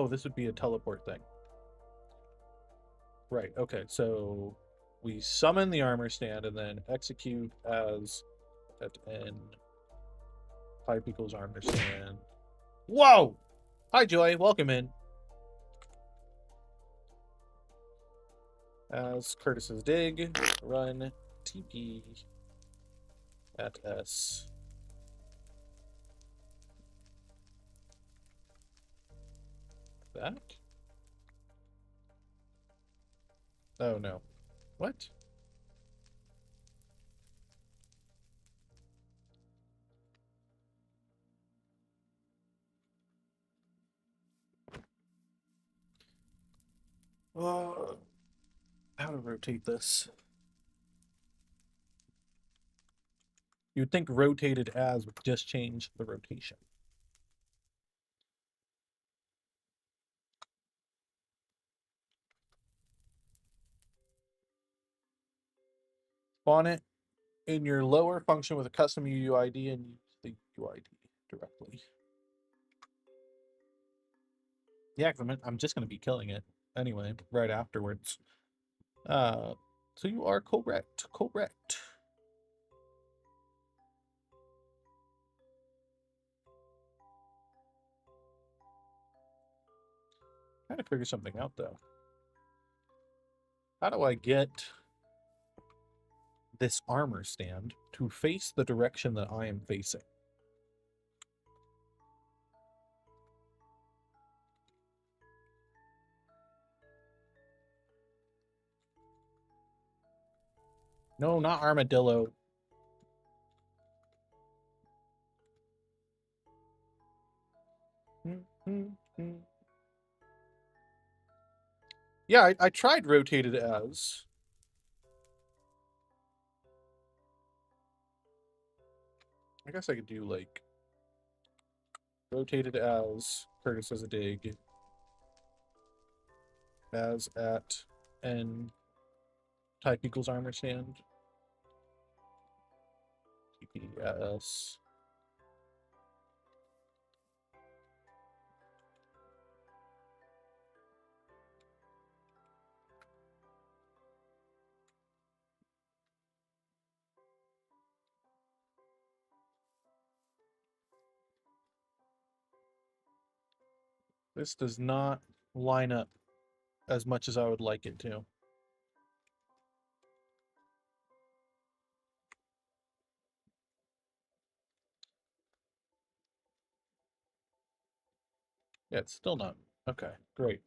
[SPEAKER 1] this would be a teleport thing. Right, okay, so we summon the armor stand and then execute as at n pipe equals armor stand. Whoa! Hi, Joy, welcome in. As Curtis's dig, run TP at S. That? Oh no. What? How to rotate this? You'd think rotated as would just change the rotation. Spawn it in your lower function with a custom UUID and use the UID directly. Yeah, because I'm just going to be killing it anyway, right afterwards. So you are correct. Correct. Trying to figure something out though. How do I get this armor stand to face the direction that I am facing? No, not armadillo. Yeah, I tried rotated as. I guess I could do like rotated as Curtis as a dig, as at n type equals armor stand, TP at s. This does not line up as much as I would like it to. Yeah, it's still not. Okay, great.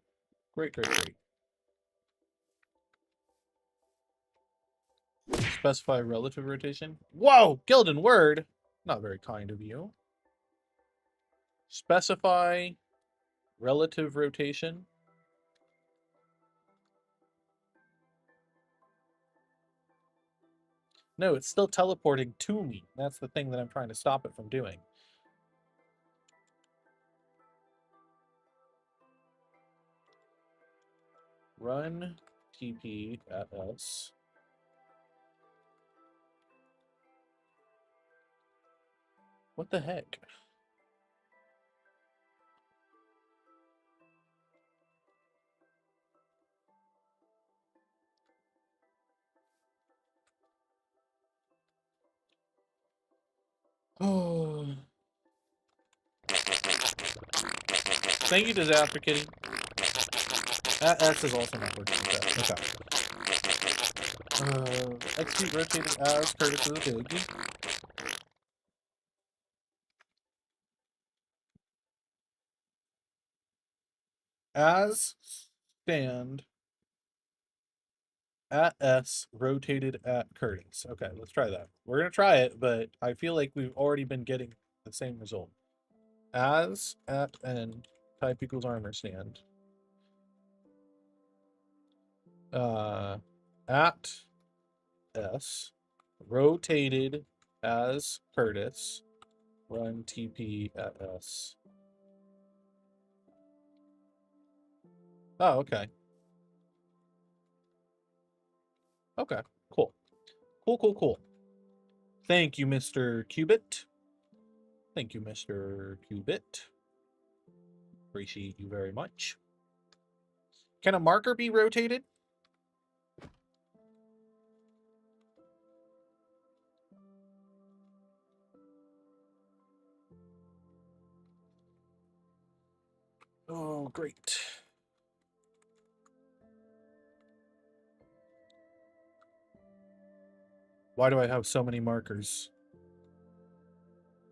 [SPEAKER 1] Great. Specify relative rotation. Whoa! Gildan word! Not very kind of you. Specify relative rotation. No, it's still teleporting to me. That's the thing that I'm trying to stop it from doing. Run TP at S. What the heck? Oh. Thank you, Disaster Kitty. That S is also not working with that. Okay. Execute rotated as Curtis is a dig. As stand at S rotated at Curtis. Okay, let's try that. We're gonna try it, but I feel like we've already been getting the same result. As at N type equals armor stand. At S rotated as Curtis. Run TP at S. Oh, okay. Okay, cool. Cool. Thank you, Mr. Qubit. Thank you, Mr. Qubit. Appreciate you very much. Can a marker be rotated? Oh, great. Why do I have so many markers?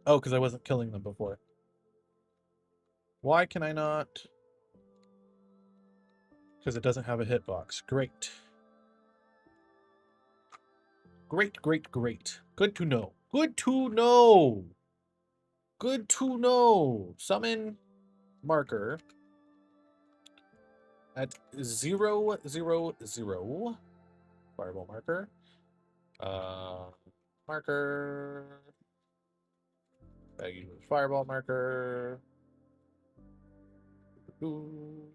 [SPEAKER 1] Oh, because I wasn't killing them before. Why can I not? Because it doesn't have a hitbox. Great. Great. Good to know. Good to know. Good to know. Summon marker at 0, 0, 0. Fireball marker. Marker. Fireball marker. Ooh.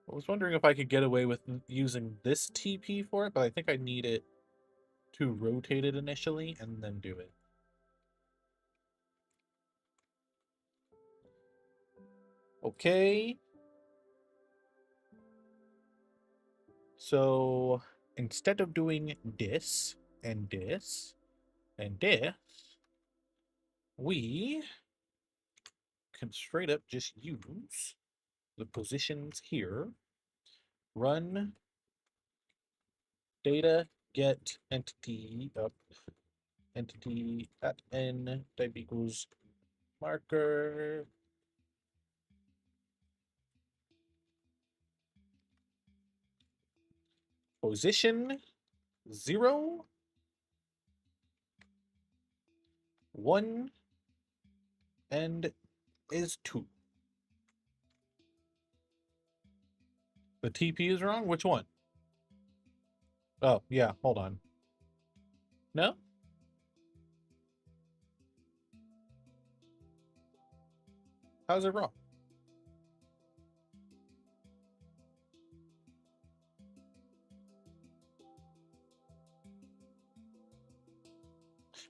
[SPEAKER 1] I was wondering if I could get away with using this TP for it, but I think I need it to rotate it initially and then do it. Okay. So instead of doing this and this and this, we can straight up just use the positions here. Run data get entity up entity at n type equals marker position 0 1 and is 2. The TP is wrong? Which one? Oh, yeah, hold on. No? How's it wrong?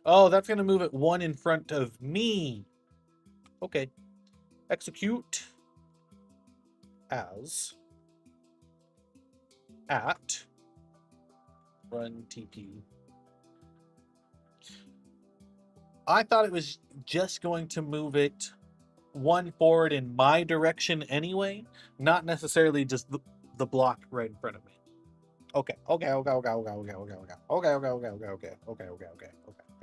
[SPEAKER 1] Oh, that's going to move it 1 in front of me. Okay. Execute as at run TP. I thought it was just going to move it 1 forward in my direction anyway, not necessarily just the block right in front of me. Okay. Okay. Okay. Okay. Okay. Okay. Okay. Okay. Okay. Okay. Okay. Okay. Okay. Okay. Okay. Okay. Okay.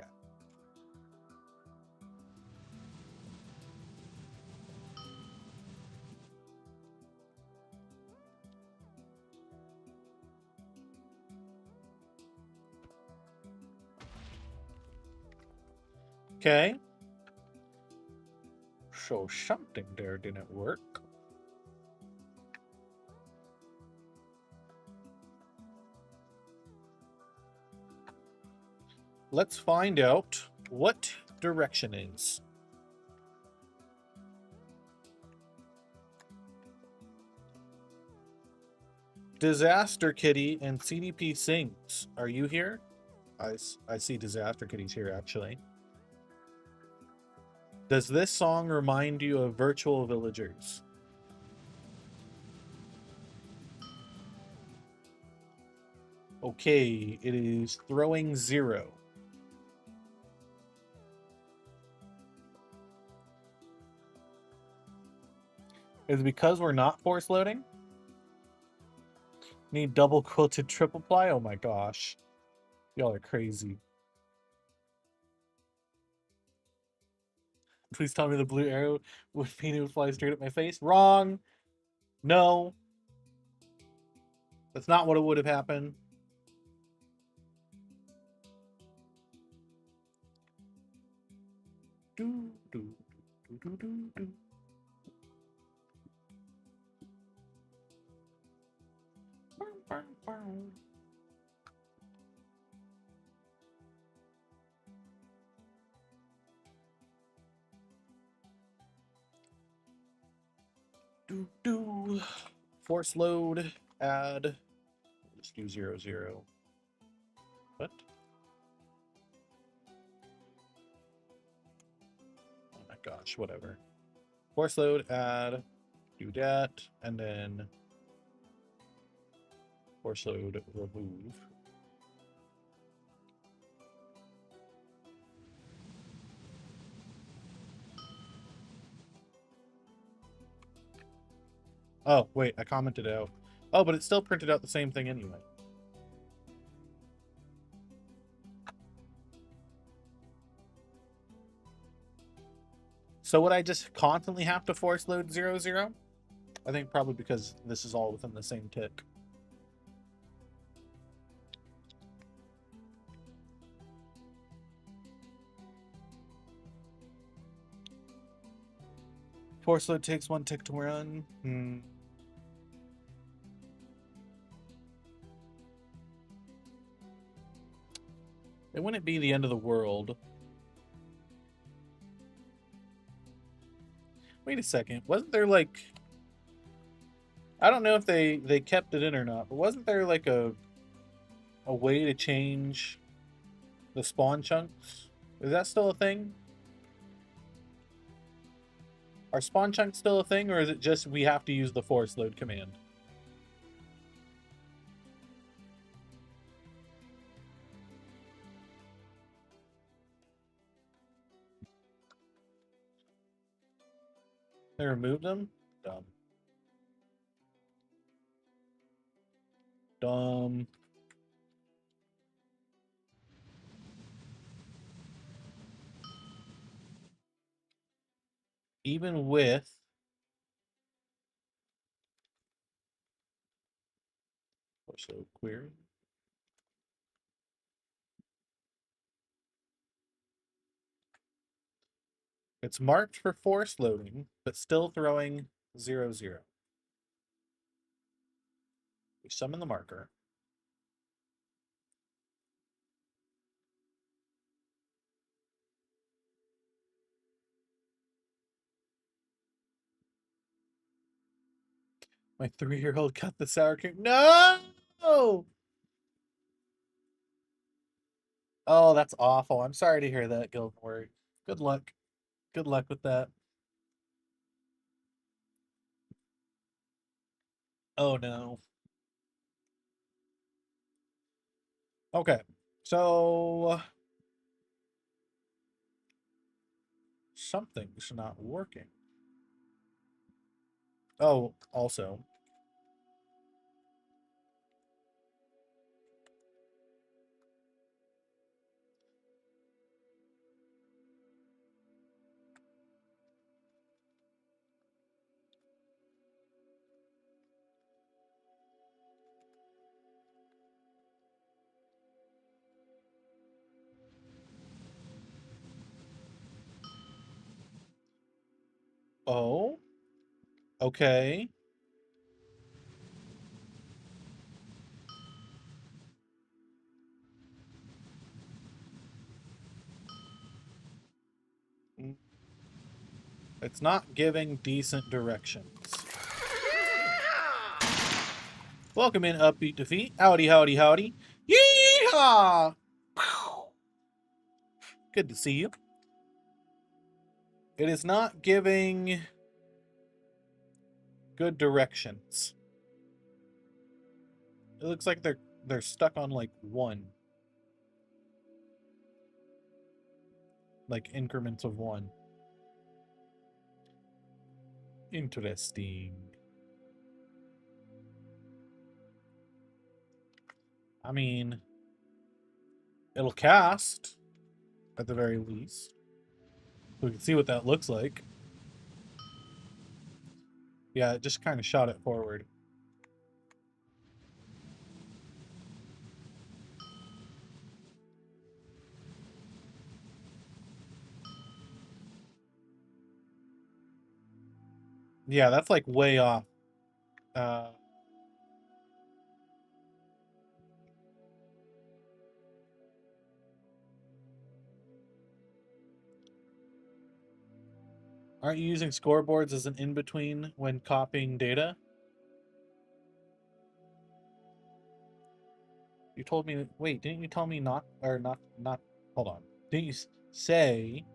[SPEAKER 1] Okay. So something there didn't work. Let's find out what direction is. Disaster Kitty and CDP Sings. Are you here? I see Disaster Kitty's here, actually. Does this song remind you of Virtual Villagers? Okay, it is throwing 0. Is it because we're not force loading? Need double quilted triple ply? Oh my gosh. Y'all are crazy. Please tell me the blue arrow would mean it would fly straight at my face. Wrong. No. That's not what it would have happened. Do, do, do, do, do, do. Do. Force load, add. Let's do 0, 0. What? Oh my gosh, whatever. Force load, add, do that, and then force load, remove. Oh, wait, I commented out. Oh, but it still printed out the same thing anyway. So would I just constantly have to force load 0, 0? I think probably because this is all within the same tick. Force load takes 1 tick to run. It wouldn't be the end of the world. Wait a second. Wasn't there like... I don't know if they kept it in or not, but wasn't there like a way to change The spawn chunks. Is that still a thing? Are spawn chunks still a thing, or is it just we have to use the force load command? They removed them? Dumb. Dumb. Even with so query. It's marked for force loading, but still throwing 0, 0. We summon the marker. My 3-year-old got the sour cream. No! Oh, that's awful. I'm sorry to hear that, Gilmore. Good luck. Good luck with that. Oh, no. Okay. So something's not working. Oh, also. Oh. Okay. It's not giving decent directions. Welcome in, Upbeat Defeat. Howdy, howdy, howdy. Yeehaw! Good to see you. It is not giving good directions. It looks like they're stuck on like 1. Like increments of 1. Interesting. I mean, it'll cast at the very least. So we can see what that looks like. Yeah, it just kind of shot it forward. Yeah, that's like way off. Aren't you using scoreboards as an in-between when copying data? You told me, wait, didn't you tell me not, or not, hold on. Didn't you say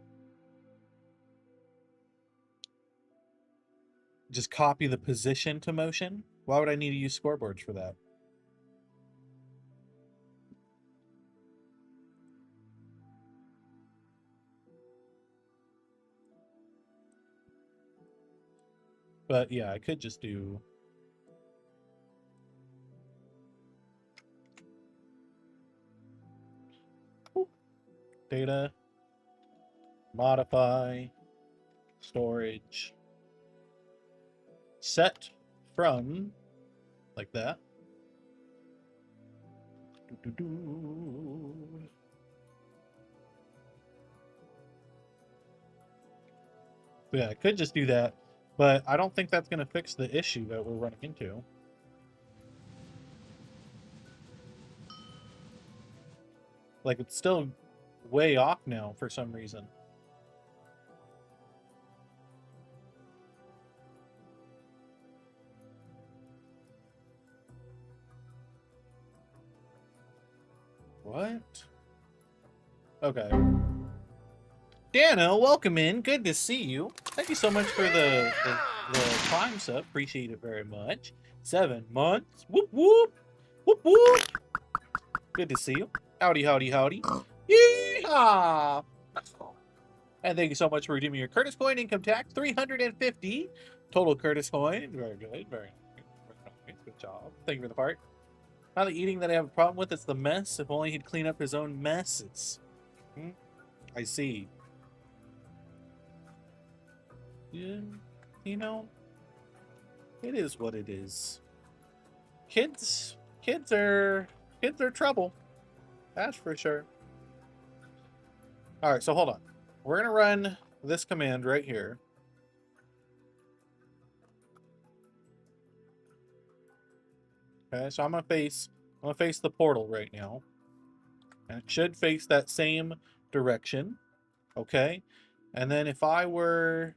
[SPEAKER 1] just copy the position to motion? Why would I need to use scoreboards for that? But yeah, I could just do data, modify, storage, set from, like that. Yeah, I could just do that, but I don't think that's going to fix the issue that we're running into. Like, it's still way off now for some reason. What? Okay. Dano, welcome in. Good to see you. Thank you so much for the Prime sub. Appreciate it very much. 7 months. Whoop whoop. Whoop whoop. Good to see you. Howdy, howdy, howdy. Yeehaw! And thank you so much for redeeming your Curtis coin income tax. 350 total Curtis coin. Very good. Very nice. Good job. Thank you for the part. Not the eating that I have a problem with, it's the mess. If only he'd clean up his own messes. Hmm? I see. Yeah, you know, it is what it is. Kids, kids are trouble. That's for sure. All right, so hold on. We're gonna run this command right here. Okay, so I'm gonna face the portal right now, and it should face that same direction. Okay, and then if I were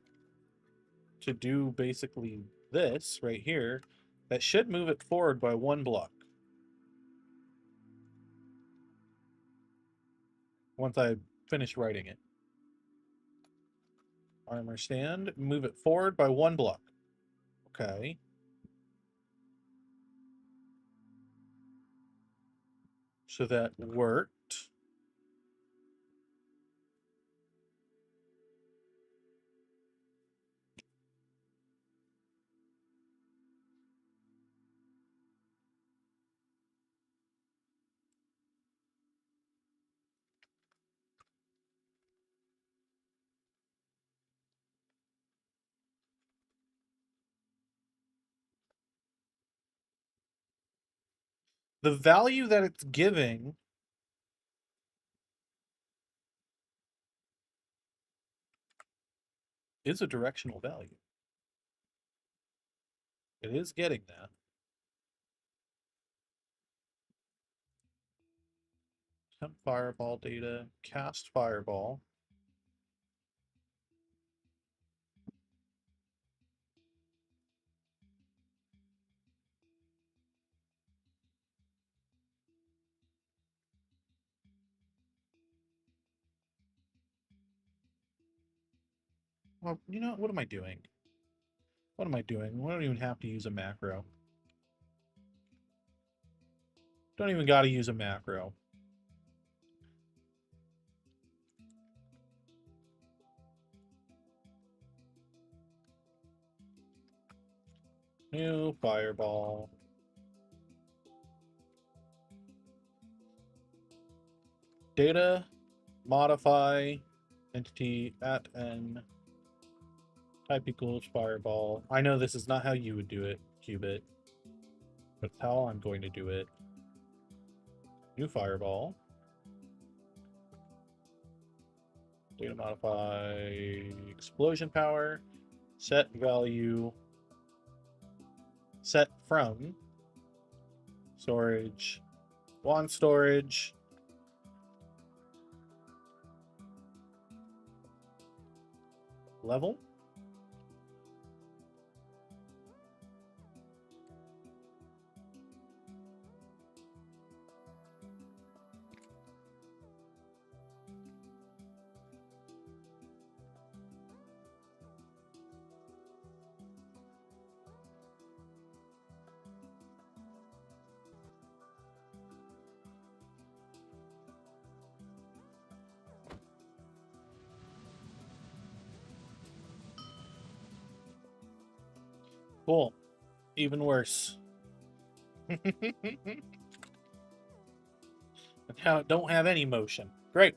[SPEAKER 1] to do basically this right here, that should move it forward by 1 block. Once I finish writing it. Armor stand, move it forward by 1 block. Okay. So that worked. The value that it's giving is a directional value. It is getting that. Temp fireball data, cast fireball. Well, you know, what am I doing? What am I doing? We don't even have to use a macro. Don't even got to use a macro. New fireball. Data, modify, entity at n, type equals fireball. I know this is not how you would do it, Qubit, but it's how I'm going to do it. New fireball. Data modify explosion power. Set value. Set from storage. Wand storage. Level. Cool. Even worse. Now don't have any motion. Great.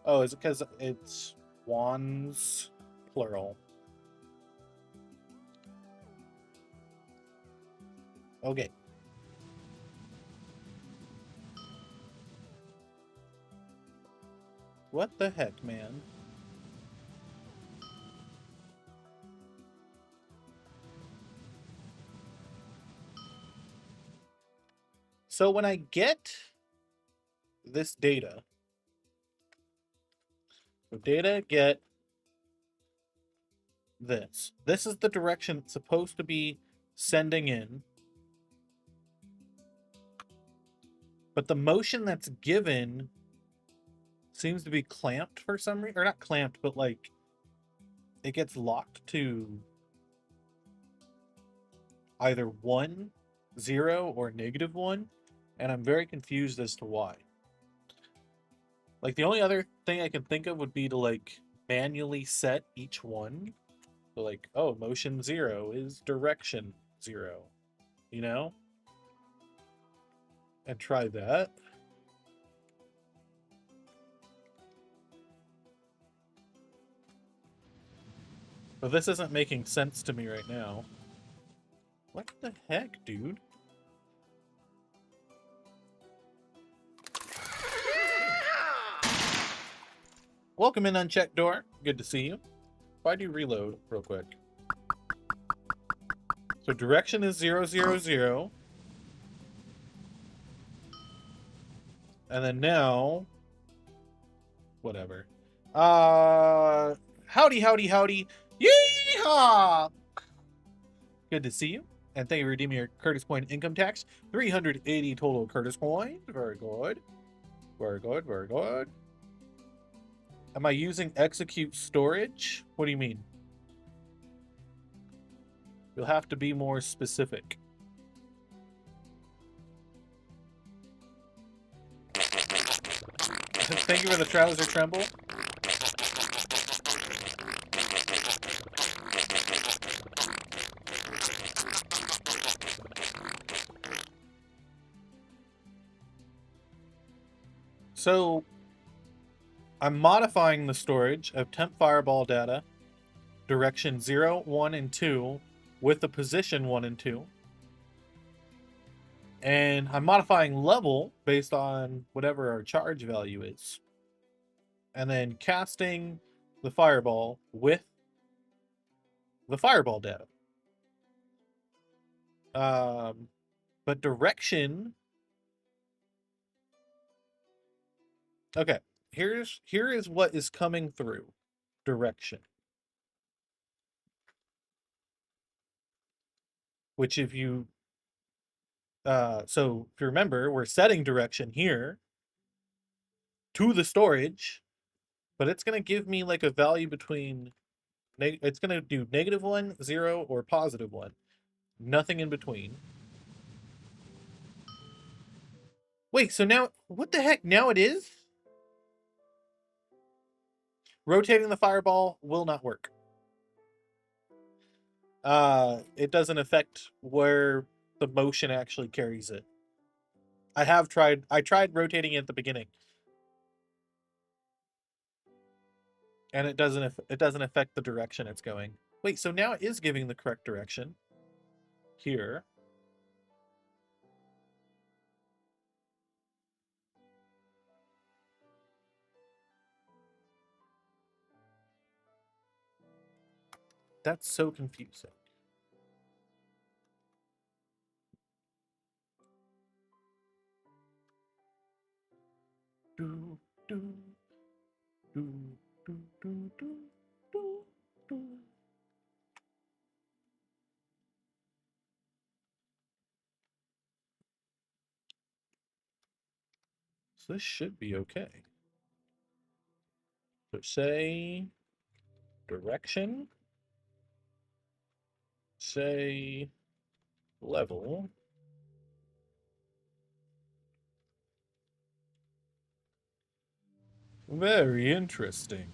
[SPEAKER 1] Oh, is it because it's wands plural? Okay. What the heck, man? So when I get this data, get this. This is the direction it's supposed to be sending in. But the motion that's given seems to be clamped for some reason. Or not clamped, but like it gets locked to either 1, 0, or -1. And I'm very confused as to why. Like the only other thing I can think of would be to like manually set each one. So like, oh, motion 0 is direction 0, you know? And try that. But this isn't making sense to me right now. What the heck, dude? Welcome in, Unchecked Door. Good to see you. Why do you reload real quick? So direction is 0, 0, 0. And then now... Whatever. Howdy, howdy, howdy. Yeehaw! Good to see you. And thank you for redeeming your Curtis Point income tax. 380 total Curtis Point. Very good. Very good, very good. Am I using execute storage? What do you mean? You'll have to be more specific. Thank you for the trouser tremble. So I'm modifying the storage of temp fireball data, direction 0, 1, and 2 with the position 1 and 2. And I'm modifying level based on whatever our charge value is. And then casting the fireball with the fireball data. But direction... Okay, here is what is coming through. Direction. Which if you... so if you remember, we're setting direction here to the storage, but it's going to give me like a value between... It's going to do -1, 0, or +1. Nothing in between. Wait, so now... What the heck? Now it is? Rotating the fireball will not work. It doesn't affect where the motion actually carries it. I tried rotating it at the beginning. And it doesn't affect the direction it's going. Wait, so now it is giving the correct direction. Here. That's so confusing. Do, do, do, do, do, do, do, do. So this should be okay. So say direction. Say level. Very interesting.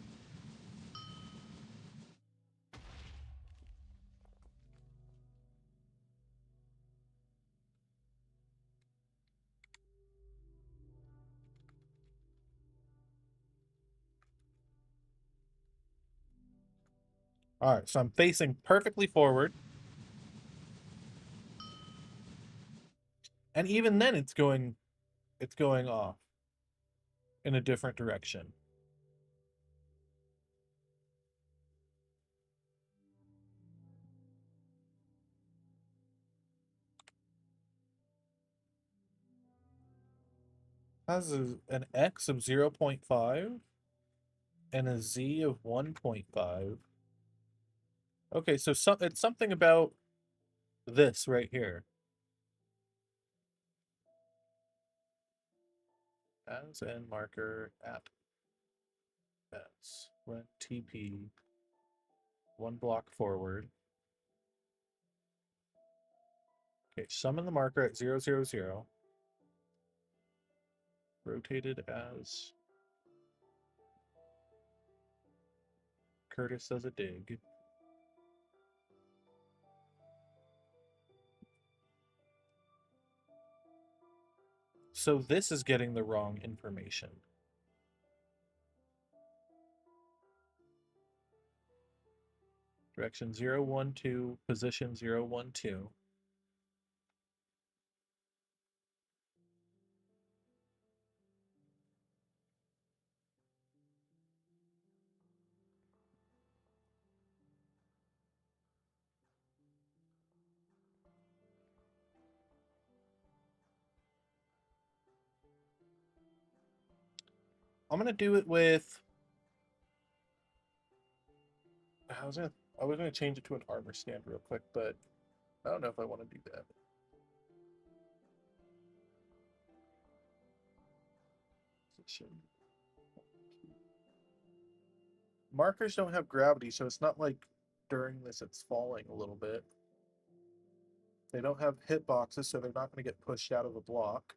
[SPEAKER 1] All right, so I'm facing perfectly forward. And even then it's going off in a different direction. Has an X of 0.5 and a Z of 1.5. Okay, so it's something about this right here. As and marker app as when TP 1 block forward. Okay, summon the marker at 0, 0, 0. Rotated as Curtis does a dig. So this is getting the wrong information. Direction 0, 1, 2, position 0, 1, 2. I'm gonna do it with. I was gonna change it to an armor stand real quick, but I don't know if I want to do that. Markers don't have gravity, so it's not like during this it's falling a little bit. They don't have hitboxes, so they're not going to get pushed out of a block.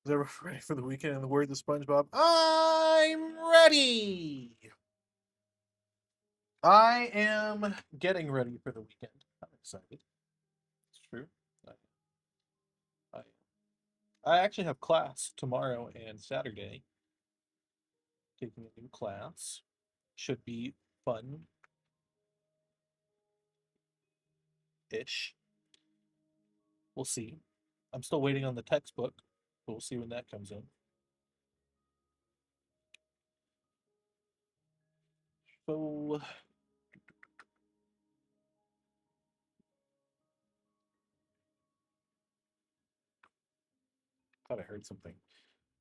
[SPEAKER 1] Is everyone ready for the weekend in the words of SpongeBob? I'm ready! I am getting ready for the weekend. I'm excited. It's true. I, I actually have class tomorrow and Saturday. Taking a new class. Should be fun-ish. We'll see. I'm still waiting on the textbook, but we'll see when that comes in. So thought I heard something.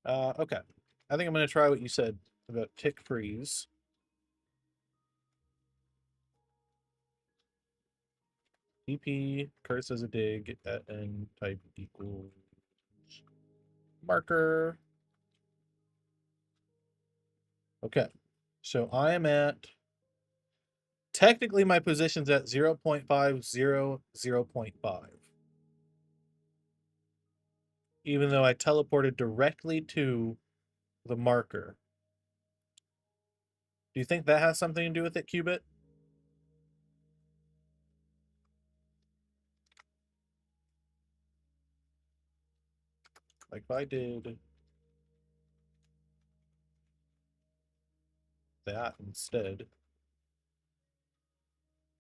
[SPEAKER 1] Okay. I think I'm going to try what you said about tick freeze. DP curse as a dig at n type equals marker. Okay. So I am at, technically my position's at 0.5, 0, 0.5. Even though I teleported directly to the marker. Do you think that has something to do with it, Qubit? Like if I did that instead.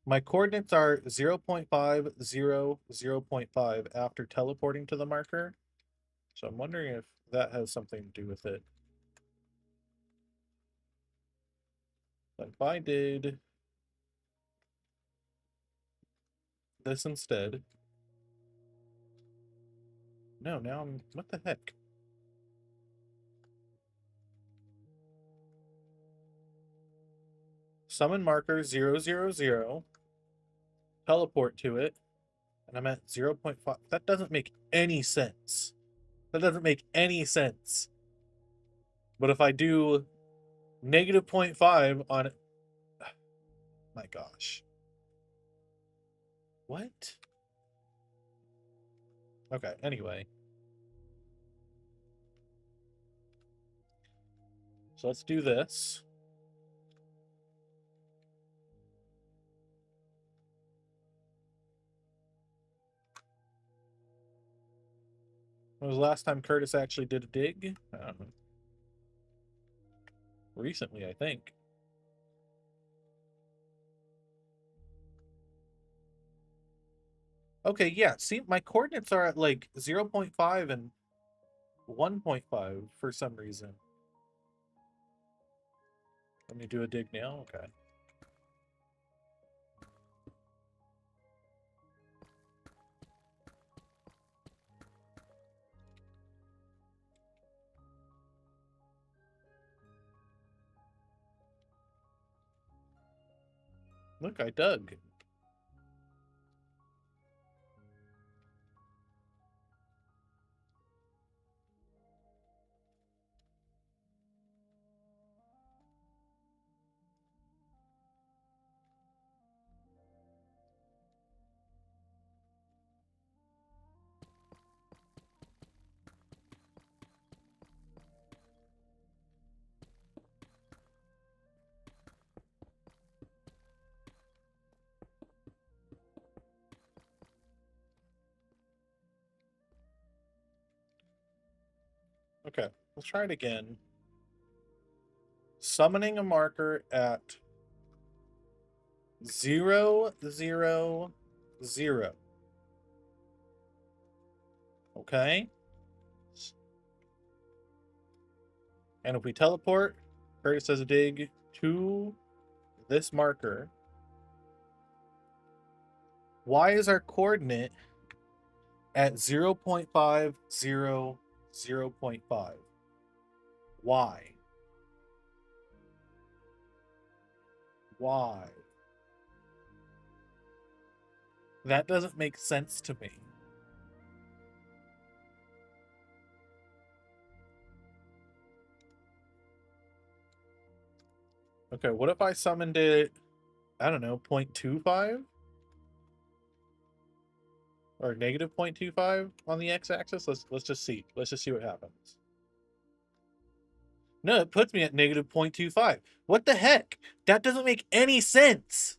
[SPEAKER 1] My coordinates are 0.5, 0, 0.5 after teleporting to the marker. So I'm wondering if that has something to do with it. But if I did this instead. No, now I'm, what the heck? Summon marker 0, 0, 0. Teleport to it. And I'm at 0.5. That doesn't make any sense. That doesn't make any sense. But if I do negative 0.5 on it. My gosh. What? Okay, anyway. So let's do this. When was the last time Curtis actually did a dig? Recently, I think. Okay, yeah. See, my coordinates are at like 0.5 and 1.5 for some reason. Let me do a dig now. Okay. Look, I dug. Okay, let's try it again. Summoning a marker at 0, 0, 0. Okay. And if we teleport, Curtis does a dig to this marker. Why is our coordinate at 0.5, 0, 0.5? Why? Why? That doesn't make sense to me. Okay, what if I summoned it, I don't know, 0.25? Or negative 0.25 on the x-axis? Let's just see. Let's just see what happens. No, it puts me at negative 0.25. What the heck? That doesn't make any sense.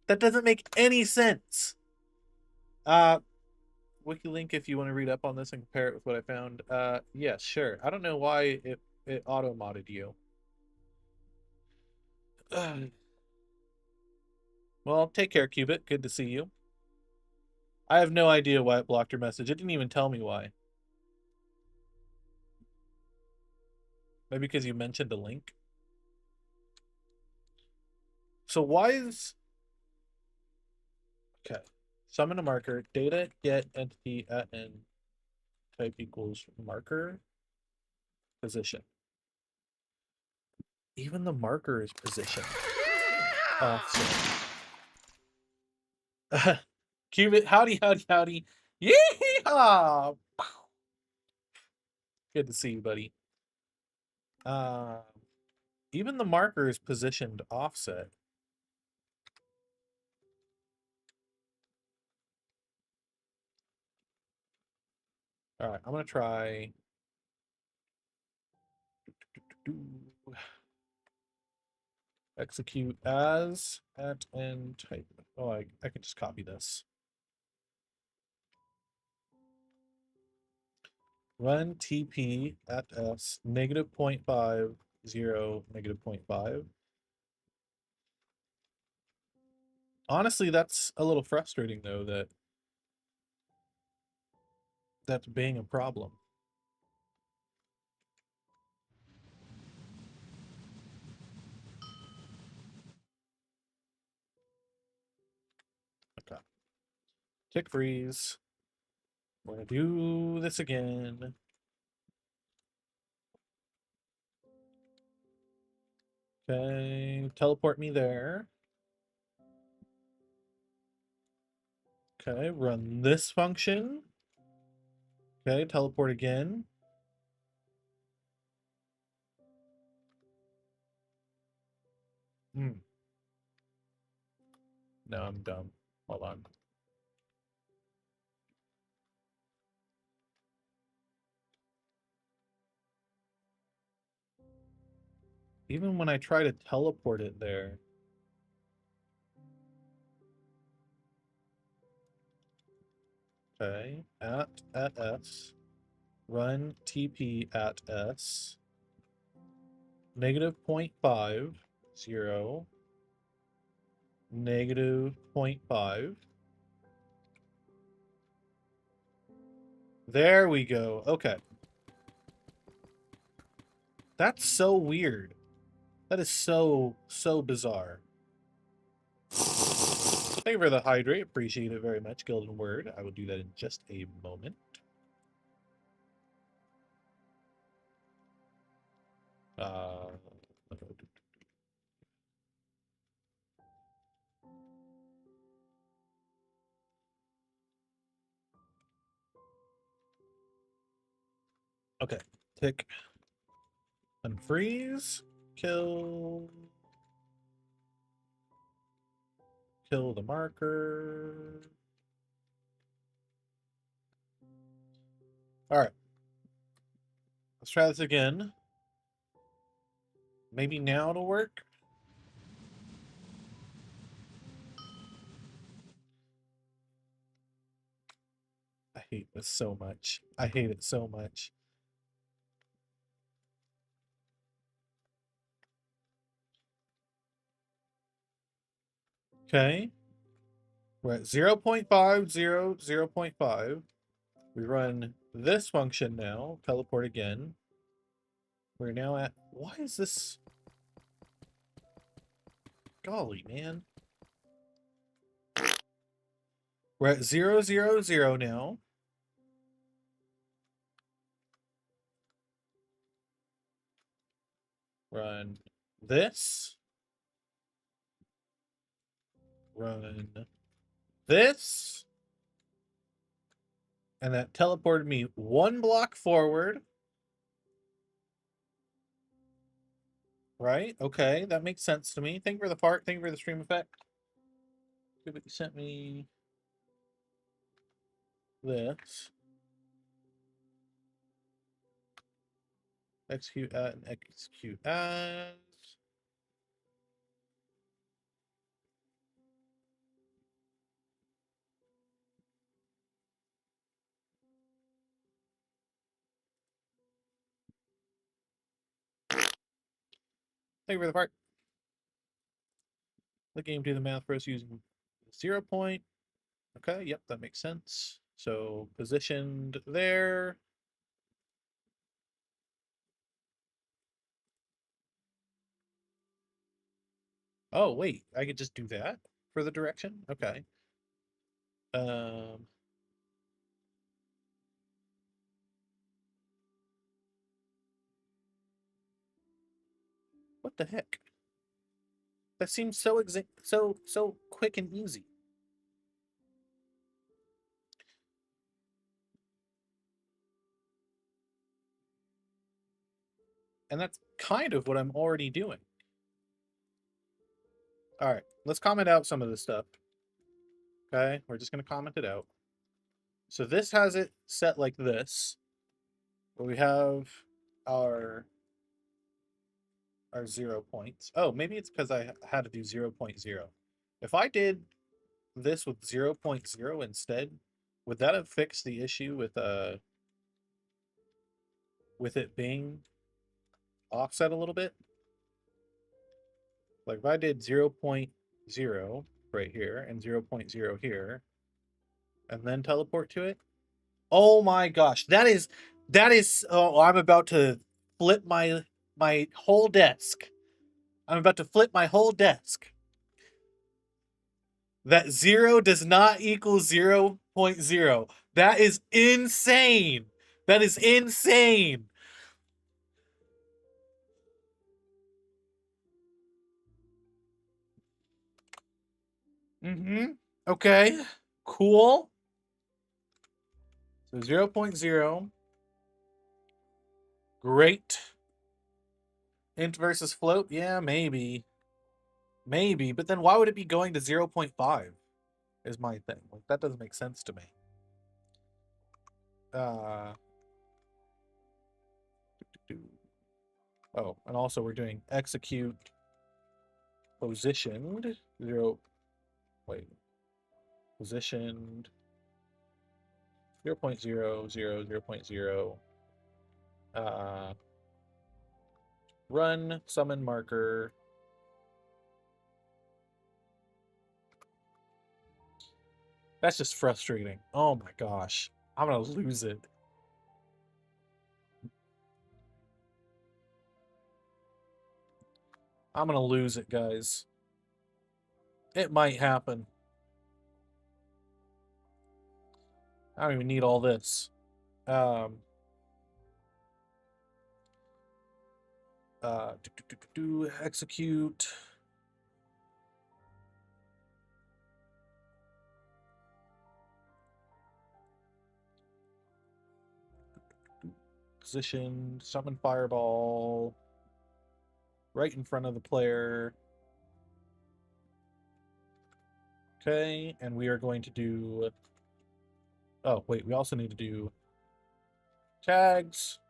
[SPEAKER 1] That doesn't make any sense. Wikilink, if you want to read up on this and compare it with what I found. Yeah, sure. I don't know why it auto-modded you. Well, take care, Cubit. Good to see you. I have no idea why it blocked your message. It didn't even tell me why. Maybe because you mentioned a link. So why is... Okay. Summon a marker. Data get entity at n type equals marker position. Even the marker is positioned. Offset. Cubit, howdy, howdy, howdy. Yeehaw! Good to see you, buddy. Even the marker is positioned offset. All right, I'm gonna try. Execute as at and type. Oh, I can just copy this. Run TP at S negative 0.5, 0, negative 0.5. Honestly, that's a little frustrating though, that's being a problem. Okay. Tick freeze. We're gonna do this again. Okay, teleport me there. Okay, run this function. Okay, teleport again. Hmm. No, I'm dumb. Hold on. Even when I try to teleport it there. Okay, at S. Run TP at S. Negative 0.5, 0. Negative 0.5. There we go. Okay. That's so weird. That is so bizarre. Thank you for the hydrate. Appreciate it very much, Gilden Word. I will do that in just a moment. Uh, Okay, tick, unfreeze, kill the marker. All right, let's try this again. Maybe now it'll work. I hate this so much. I hate it so much. Okay. We're at 0 0.5, 0, 0 0.5. We run this function now, teleport again. We're now at, why is this? Golly, man. We're at 0, 0, 0 now. Run this. Run this. And that teleported me 1 block forward. Right? Okay, that makes sense to me. Thank you for the fart. Thank you for the stream effect. You sent me this. Execute at and execute as. Thank you for the part. The game do the math for us using 0 point. Okay, yep, that makes sense. So positioned there. Oh, wait, I could just do that for the direction? Okay. Um, what the heck? That seems so so quick and easy. And that's kind of what I'm already doing. All right, let's comment out some of this stuff. Okay, we're just going to comment it out. So this has it set like this, where we have our 0 points. Oh, maybe it's because I had to do 0 0.0. If I did this with 0 0.0 instead, would that have fixed the issue with it being offset a little bit? Like if I did 0 0.0 right here and 0 0.0 here, and then teleport to it. Oh my gosh, that is oh, I'm about to flip my whole desk. I'm about to flip my whole desk. That 0 does not equal 0 0.0. That is insane. That is insane. Mm-hmm. Okay. Cool. So 0 0.0. Great. Int versus float? Yeah, maybe. Maybe. But then why would it be going to 0 0.5? Is my thing. Like, that doesn't make sense to me. Oh, and also we're doing execute positioned 0. Wait. Positioned 0 0.0, 0, 0 0.0. Run summon marker. That's just frustrating. Oh my gosh. I'm gonna lose it. I'm gonna lose it, guys. It might happen. I don't even need all this. Execute. Position, summon fireball right in front of the player. Okay, and we are going to do... Oh, wait, we also need to do tags.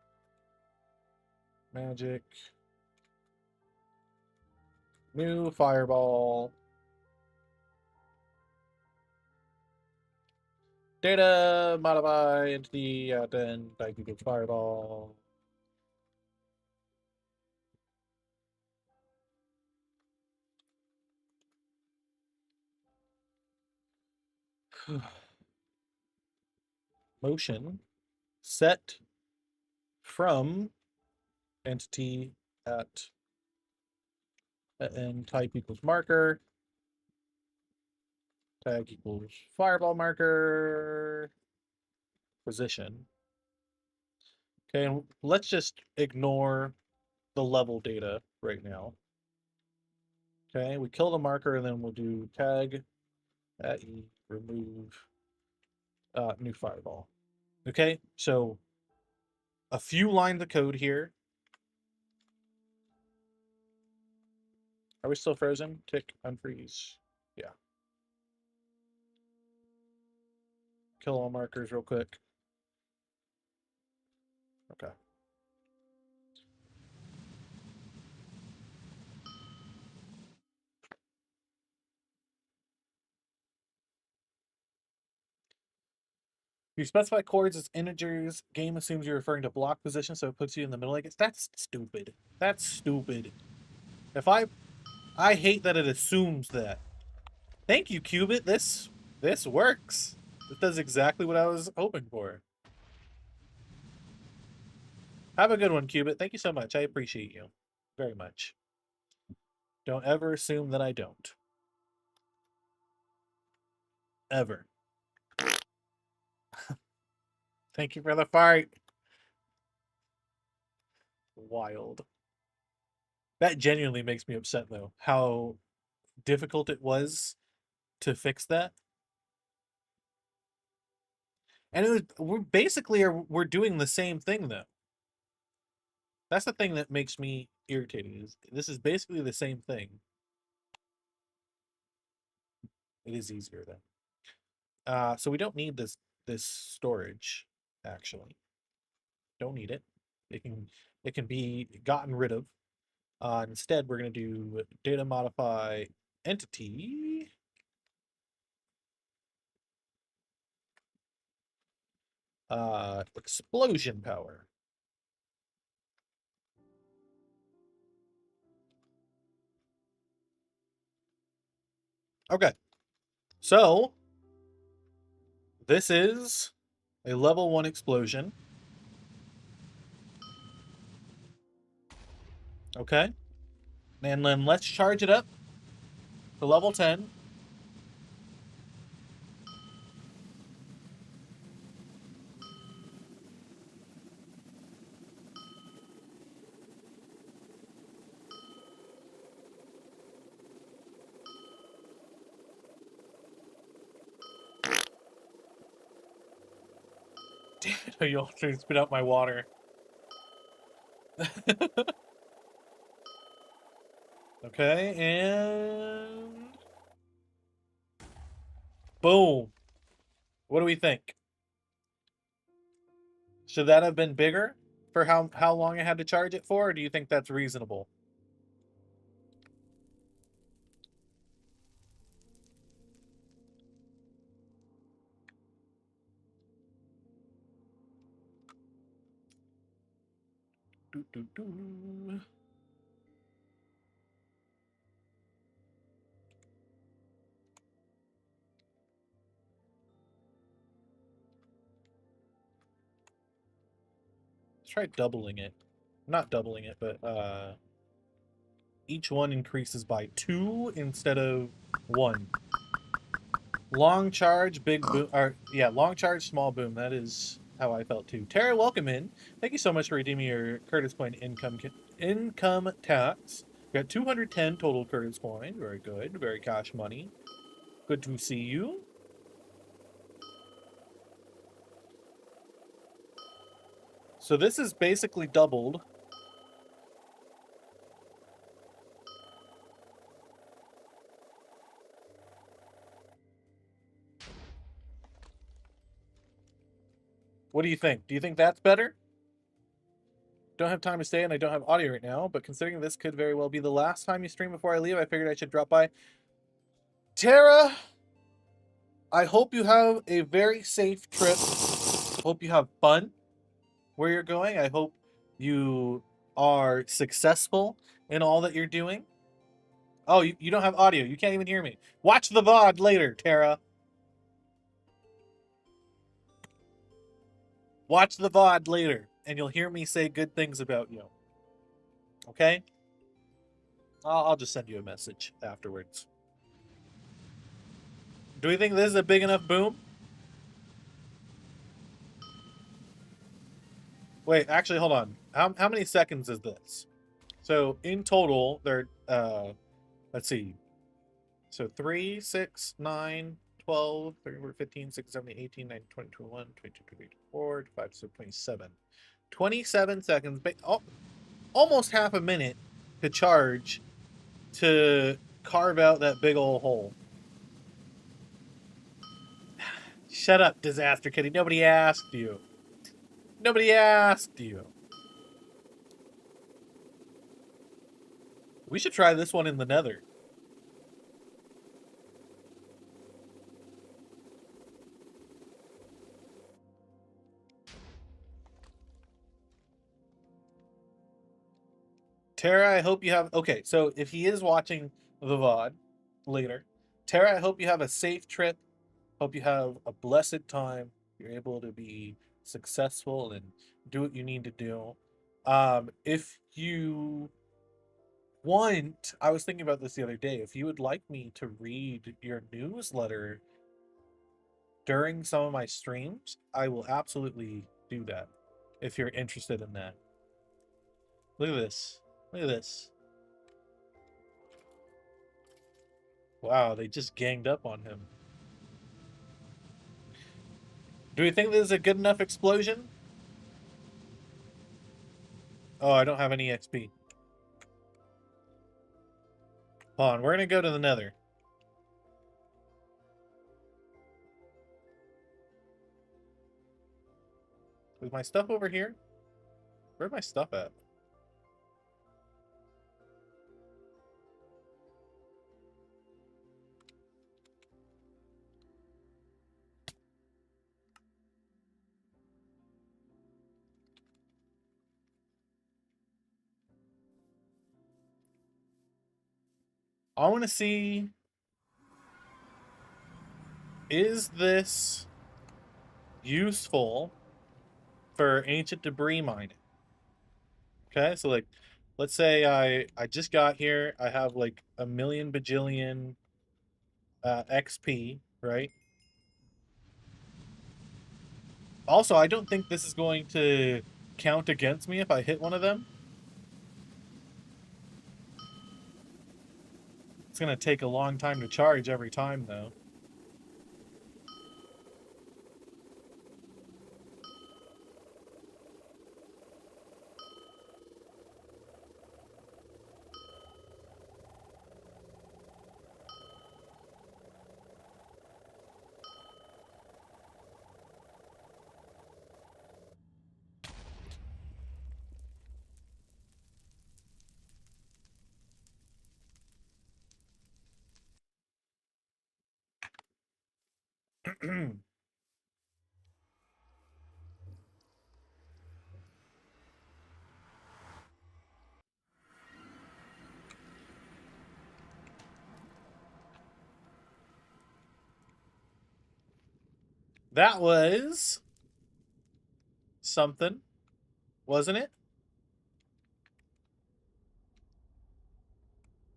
[SPEAKER 1] Magic. New fireball. Data, modify entity, then type equals fireball. Motion set from entity at and type equals marker. Tag equals fireball marker. Position. Okay, and let's just ignore the level data right now. Okay, we kill the marker and then we'll do tag at E, remove new fireball. Okay, so a few lines of code here. Are we still frozen? Tick, unfreeze. Yeah. Kill all markers real quick. Okay. You specify chords as integers. Game assumes you're referring to block position, so it puts you in the middle. Like that's stupid. That's stupid. If I hate that it assumes that. Thank you, Qubit. This works. It does exactly what I was hoping for. Have a good one, Qubit. Thank you so much. I appreciate you very much. Don't ever assume that I don't. Ever. Thank you for the fight. Wild. That genuinely makes me upset, though. How difficult it was to fix that. And it was, we're doing the same thing, though. That's the thing that makes me irritated. Is this is basically the same thing. It is easier though. So we don't need this storage, actually. Don't need it. It can be gotten rid of. Instead, we're going to do data modify entity. Explosion power. Okay. So this is a level 1 explosion. Okay. And then let's charge it up to level 10. Damn it, you also spit out my water. Okay, and boom. What do we think? Should that have been bigger for how long I had to charge it for, or do you think that's reasonable? Doo, doo, doo. Let's try doubling it. Not doubling it, but each one increases by 2 instead of 1. Long charge, big boom. Or yeah, long charge, small boom. That is how I felt too. Tara, welcome in. Thank you so much for redeeming your Curtis coin income tax. We got 210 total Curtis coin. Very good. Very cash money. Good to see you. So this is basically doubled. What do you think? Do you think that's better? Don't have time to stay and I don't have audio right now, but considering this could very well be the last time you stream before I leave, I figured I should drop by. Tara, I hope you have a very safe trip. Hope you have fun where you're going. I hope you are successful in all that you're doing. Oh, you don't have audio. You can't even hear me. Watch the VOD later, Tara. Watch the VOD later, and you'll hear me say good things about you. Okay? I'll just send you a message afterwards. Do we think this is a big enough boom? Wait, actually, hold on. How many seconds is this? So in total, they're let's see. So 3, 6, 9, 12, 13, 15, 16, 17, 18, 19, 20, 21, 22, 23, 24, 25, so 27. 27 seconds, almost half a minute to charge to carve out that big old hole. Shut up, Disaster Kitty. Nobody asked you. Nobody asked you. We should try this one in the Nether. Tara, I hope you have... Okay, so if he is watching the VOD later, Tara, I hope you have a safe trip. Hope you have a blessed time. You're able to be successful and do what you need to do. If you want... I was thinking about this the other day. If you would like me to read your newsletter during some of my streams, I will absolutely do that if you're interested in that. Look at this. Look at this. Wow, they just ganged up on him. Do we think this is a good enough explosion? Oh, I don't have any XP. Hold on, we're gonna go to the Nether. Is my stuff over here? Where's my stuff at? I want to see, is this useful for ancient debris mining? Okay, so like, let's say I just got here. I have like a million bajillion XP, right? Also, I don't think this is going to count against me if I hit one of them. It's going to take a long time to charge every time, though. That was something, wasn't it?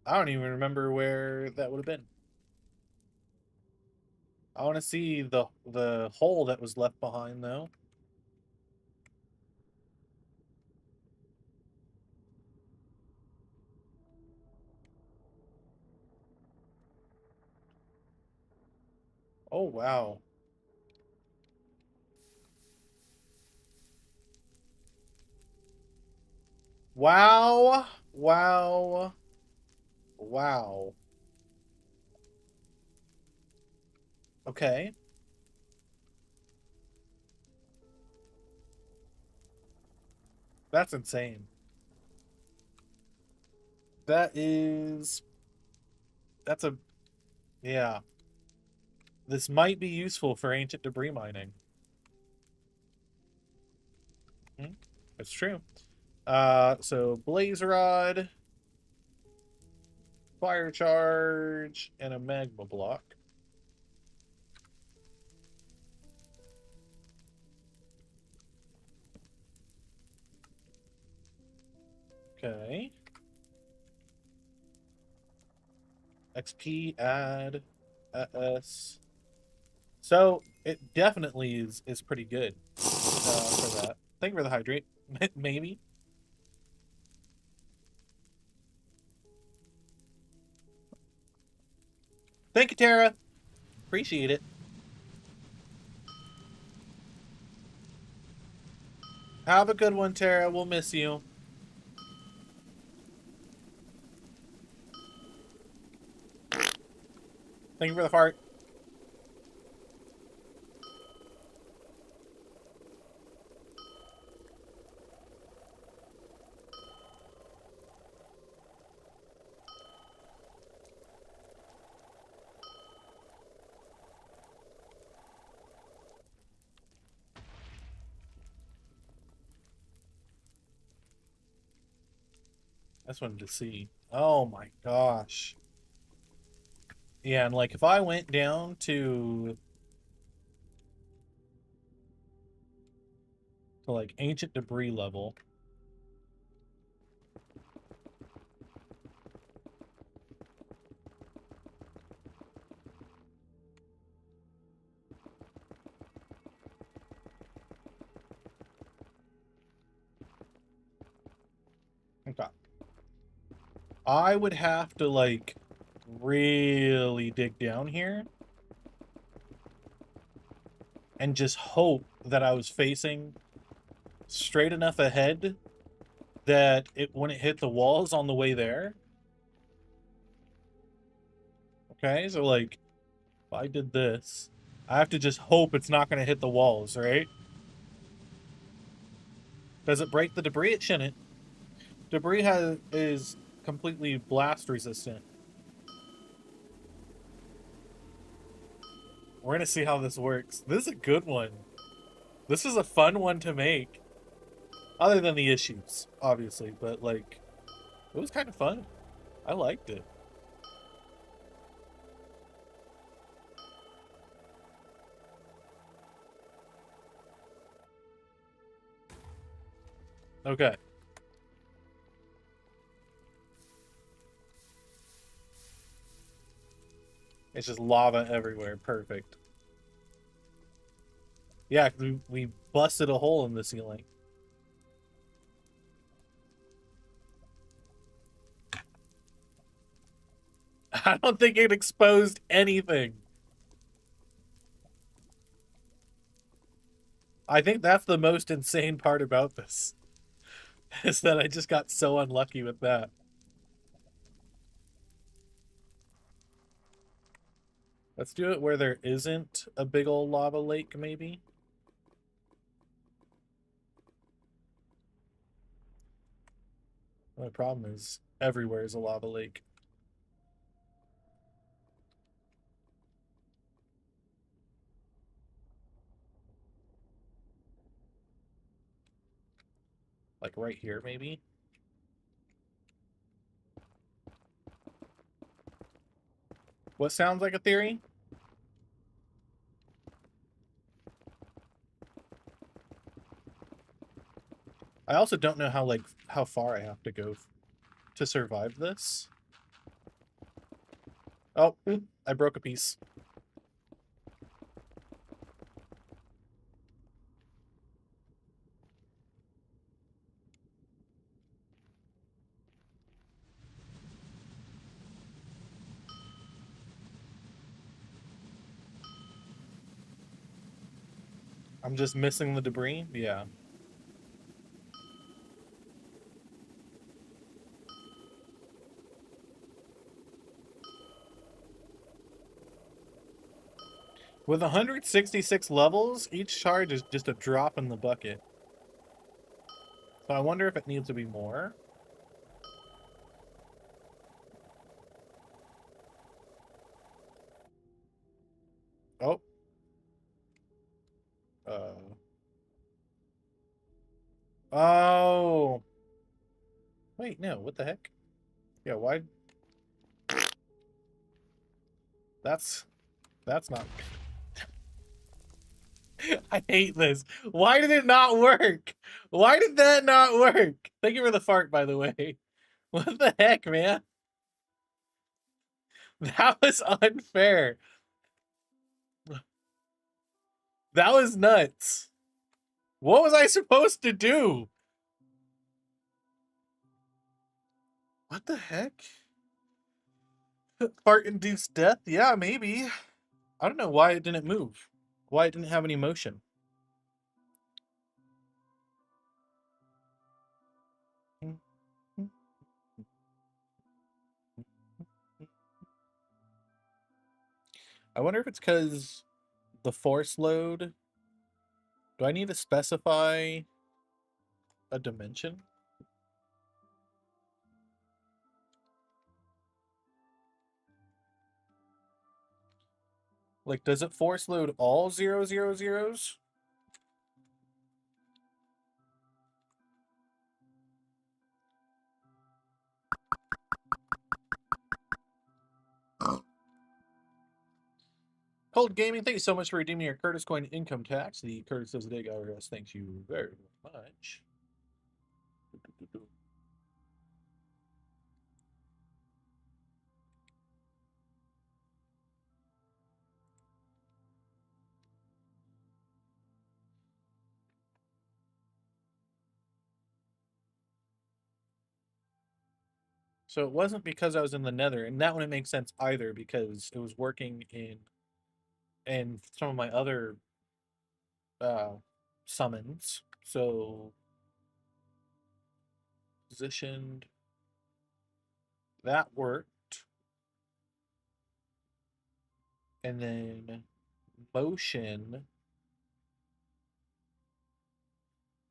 [SPEAKER 1] I don't even remember where that would have been. I want to see the hole that was left behind, though. Oh, wow. Wow. Wow. Wow. Okay. That's insane. That is that's a yeah. This might be useful for ancient debris mining. Hmm, That's true. So blaze rod, fire charge, and a magma block. Okay. XP add S. So it definitely is pretty good for that. Thank you for the hydrate. Maybe. Thank you, Tara. Appreciate it. Have a good one, Tara. We'll miss you. Thank you for the heart. I just wanted to see. Oh my gosh. Yeah, and like if I went down to like ancient debris level. Okay. I would have to like really dig down here and just hope that I was facing straight enough ahead that it when it hit the walls on the way there. Okay, so like if I did this, I have to just hope it's not gonna hit the walls, right? Does it break the debris? It shouldn't. Debris is completely blast resistant. We're gonna see how this works. This is a good one. This is a fun one to make. Other than the issues, obviously, but like it was kind of fun. I liked it. Okay. It's just lava everywhere. Perfect. Yeah, we busted a hole in the ceiling. I don't think it exposed anything. I think that's the most insane part about this. Is that I just got so unlucky with that. Let's do it where there isn't a big old lava lake, maybe. The problem is everywhere is a lava lake. Like right here, maybe. What sounds like a theory? I also don't know how far I have to go to survive this. Oh, I broke a piece. I'm just missing the debris. Yeah. With 166 levels, each charge is just a drop in the bucket. So I wonder if it needs to be more. Oh. Oh. Wait, no. What the heck? Yeah, why? That's not. I hate this. Why did it not work? Why did that not work? Thank you for the fart, by the way. What the heck, man? That was unfair. That was nuts. What was I supposed to do? What the heck? Fart-induced death? Yeah, maybe. I don't know why it didn't move. Why it didn't have any motion. I wonder if it's because the force load. Do I need to specify a dimension? Like, does it force load all 000s? Cold Gaming, thank you so much for redeeming your Curtis Coin income tax. The Curtis Does a Dig IRS thanks you very much. So it wasn't because I was in the Nether, and that wouldn't make sense either because it was working in some of my other uh summons. So positioned, that worked, and then motion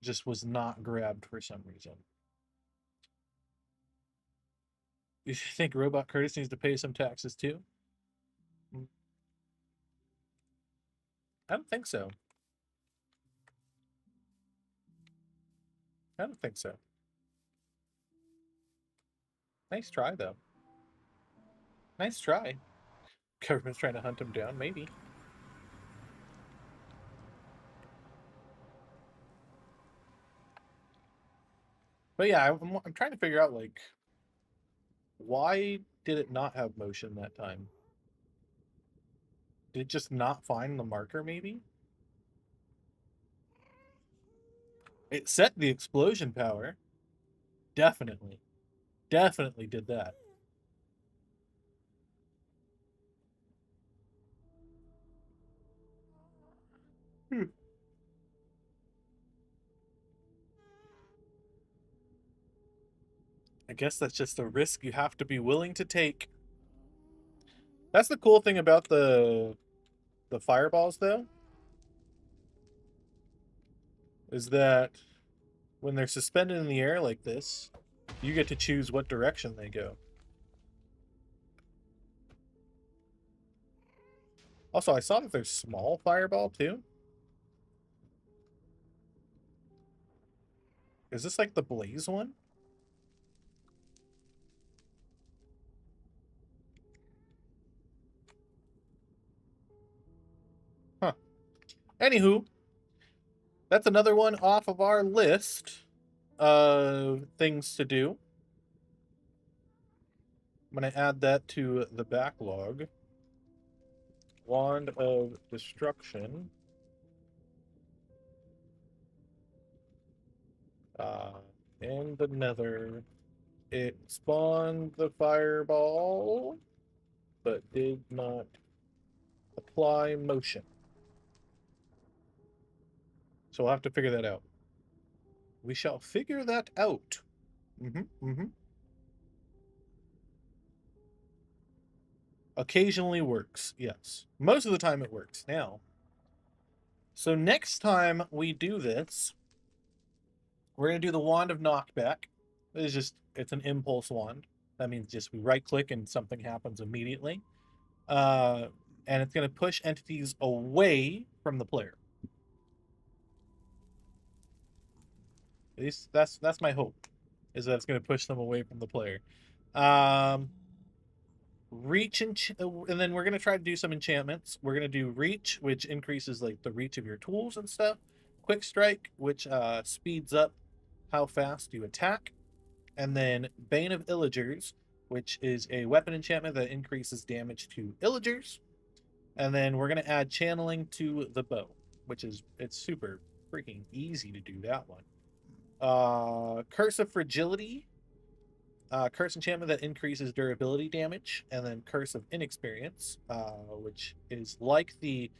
[SPEAKER 1] just was not grabbed for some reason. You think Robot Curtis needs to pay some taxes too? I don't think so. I don't think so. Nice try, though. Nice try. Government's trying to hunt him down, maybe. But yeah, I'm trying to figure out, like, why did it not have motion that time? Did it just not find the marker, maybe? It set the explosion power. Definitely. Definitely did that. Hmm. I guess that's just a risk you have to be willing to take. That's the cool thing about the fireballs, though, is that when they're suspended in the air like this, you get to choose what direction they go. Also, I saw that there's small fireball too. Is this like the blaze one? Huh. Anywho, that's another one off of our list of things to do. I'm going to add that to the backlog. Wand of Destruction. In the Nether, it spawned the fireball, but did not apply motion. So we'll have to figure that out. We shall figure that out. Occasionally works, yes. Most of the time it works now. So next time we do this, we're going to do the Wand of Knockback. It's an impulse wand. That means just we right click and something happens immediately. Uh, and it's going to push entities away from the player. At least that's my hope, is that it's going to push them away from the player. Reach and then we're going to try to do some enchantments. We're going to do reach, which increases like the reach of your tools and stuff. Quick strike, which speeds up how fast you attack. And then Bane of Illagers, which is a weapon enchantment that increases damage to Illagers. And then we're going to add channeling to the bow, it's super freaking easy to do that one. Curse of Fragility, curse enchantment that increases durability damage, and then curse of inexperience, which is like the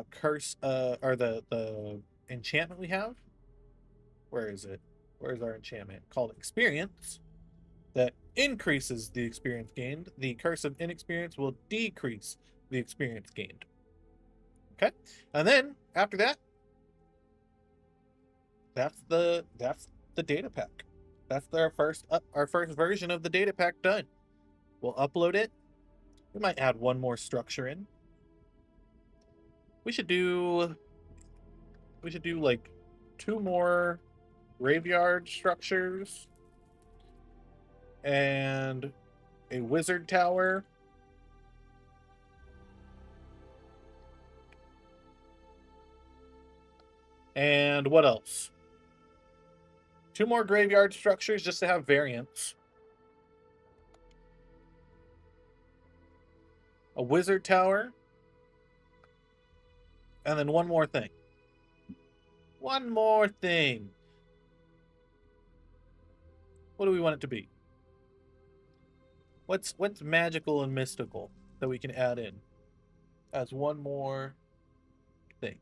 [SPEAKER 1] curse or the enchantment we have. Where is it? Where's our enchantment? Called experience, that increases the experience gained. The curse of inexperience will decrease the experience gained. Okay, and then after that, that's the data pack. That's our first version of the data pack done. We'll upload it. We might add one more structure in. We should do like 2 more graveyard structures and a wizard tower. And what else? 2 more graveyard structures just to have variants. A wizard tower. And then one more thing. One more thing. What do we want it to be? What's magical and mystical that we can add in as one more thing?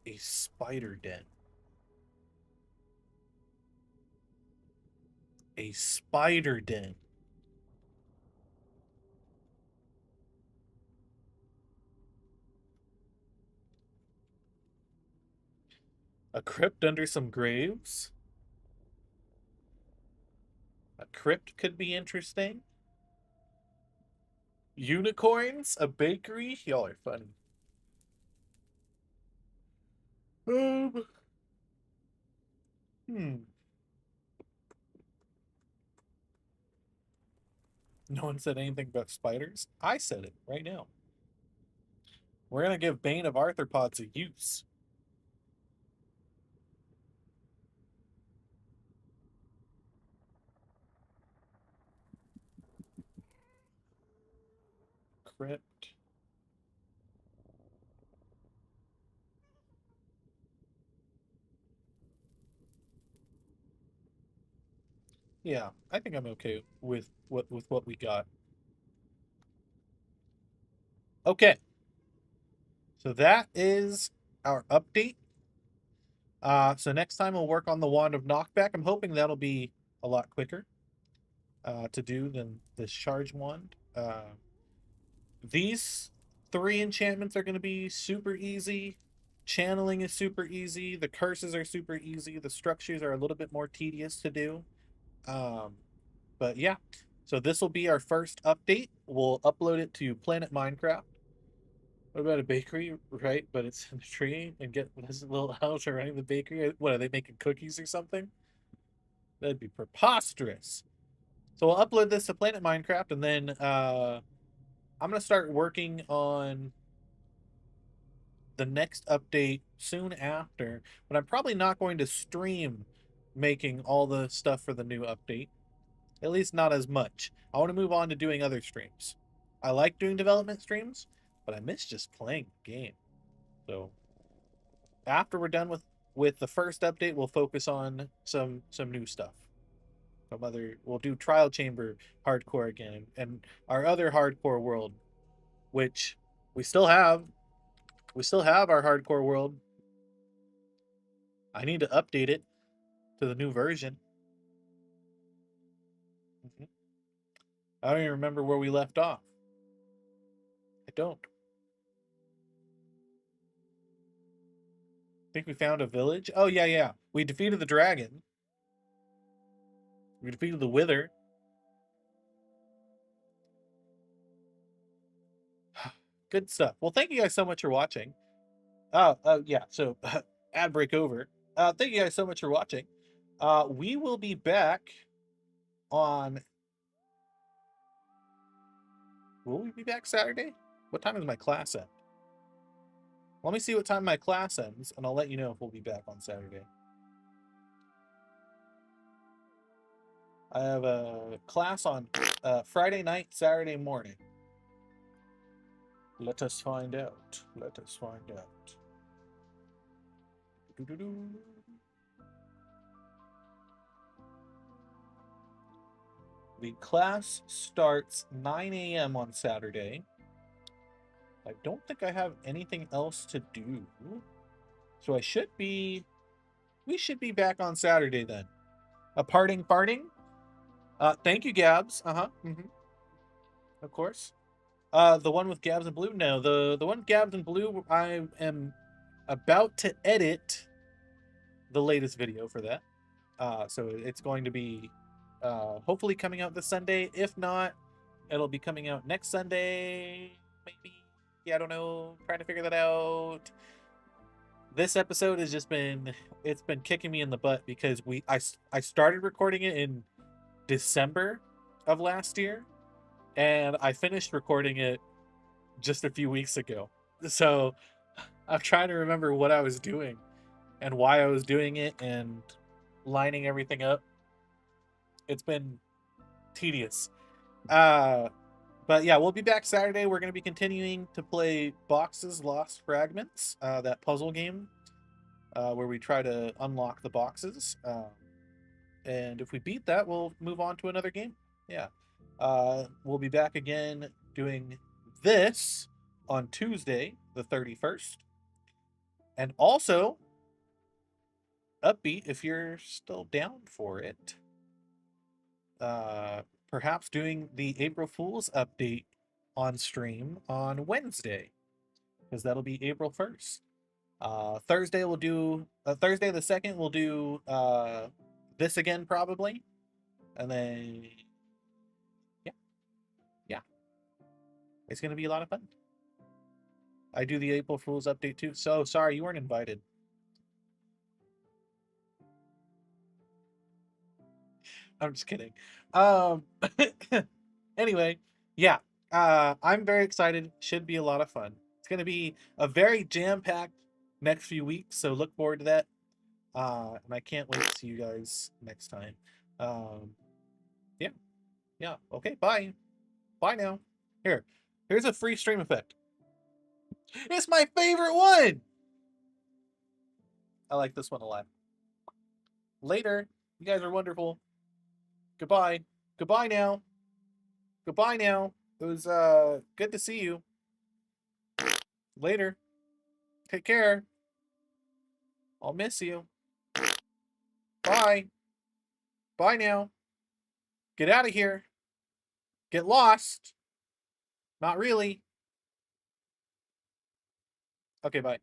[SPEAKER 1] A spider den. A spider den. A crypt under some graves. A crypt could be interesting. Unicorns, a bakery. Y'all are funny. Hmm. No one said anything about spiders. I said it right now. We're gonna give Bane of Arthropods a use. Crypt. Yeah, I think I'm okay with what we got. Okay. So that is our update. So next time we'll work on the Wand of Knockback. I'm hoping that'll be a lot quicker to do than this Charge Wand. These 3 enchantments are going to be super easy. Channeling is super easy. The curses are super easy. The structures are a little bit more tedious to do. But yeah, so this will be our first update. We'll upload it to Planet Minecraft. What about a bakery, right? But it's in a tree, and get this little house running the bakery. What, are they making cookies or something? That'd be preposterous. So we'll upload this to Planet Minecraft, and then I'm gonna start working on the next update soon after. But I'm probably not going to stream making all the stuff for the new update. At least not as much. I want to move on to doing other streams. I like doing development streams, but I miss just playing the game. So after we're done with the first update, we'll focus on some new stuff. We'll do Trial Chamber hardcore again, and our other hardcore world, which we still have. We still have our hardcore world. I need to update it to the new version. I don't even remember where we left off. I don't. Think we found a village? Oh, yeah, yeah. We defeated the dragon. We defeated the wither. Good stuff. Well, thank you guys so much for watching. Yeah. So, ad break over. Thank you guys so much for watching. We will be back on. Will we be back Saturday? What time is my class at? Let me see what time my class ends, and I'll let you know if we'll be back on Saturday. I have a class on Friday night, Saturday morning. Let us find out. Let us find out. Doo-doo-doo. The class starts 9 a.m. on Saturday. I don't think I have anything else to do. So we should be back on Saturday then. A parting farting? Thank you, Gabs. Of course. The one with Gabs and Blue? No, the one with Gabs and Blue, I am about to edit the latest video for that. So it's going to be hopefully coming out this Sunday. If not, it'll be coming out next Sunday, maybe. Yeah, I don't know. Trying to figure that out. This episode has just been kicking me in the butt because I started recording it in December of last year, and I finished recording it just a few weeks ago. So I'm trying to remember what I was doing and why I was doing it and lining everything up. It's been tedious. But yeah, we'll be back Saturday. We're going to be continuing to play Boxes Lost Fragments, that puzzle game where we try to unlock the boxes. And if we beat that, we'll move on to another game. Yeah. We'll be back again doing this on Tuesday, the 31st. And also, Upbeat, if you're still down for it, perhaps doing the April Fool's update on stream on Wednesday, because that'll be April 1st. Thursday we'll do Thursday the 2nd we'll do this again probably, and then yeah, it's gonna be a lot of fun. I do the April Fool's update too. So sorry you weren't invited. I'm just kidding. Anyway, yeah. I'm very excited. Should be a lot of fun. It's gonna be a very jam-packed next few weeks, so look forward to that. And I can't wait to see you guys next time. Yeah. Yeah. Okay, bye. Bye now. Here's a free stream effect. It's my favorite one. I like this one a lot. Later. You guys are wonderful. Goodbye. Goodbye now. Goodbye now. It was good to see you. Later. Take care. I'll miss you. Bye. Bye now. Get out of here. Get lost. Not really. Okay, bye.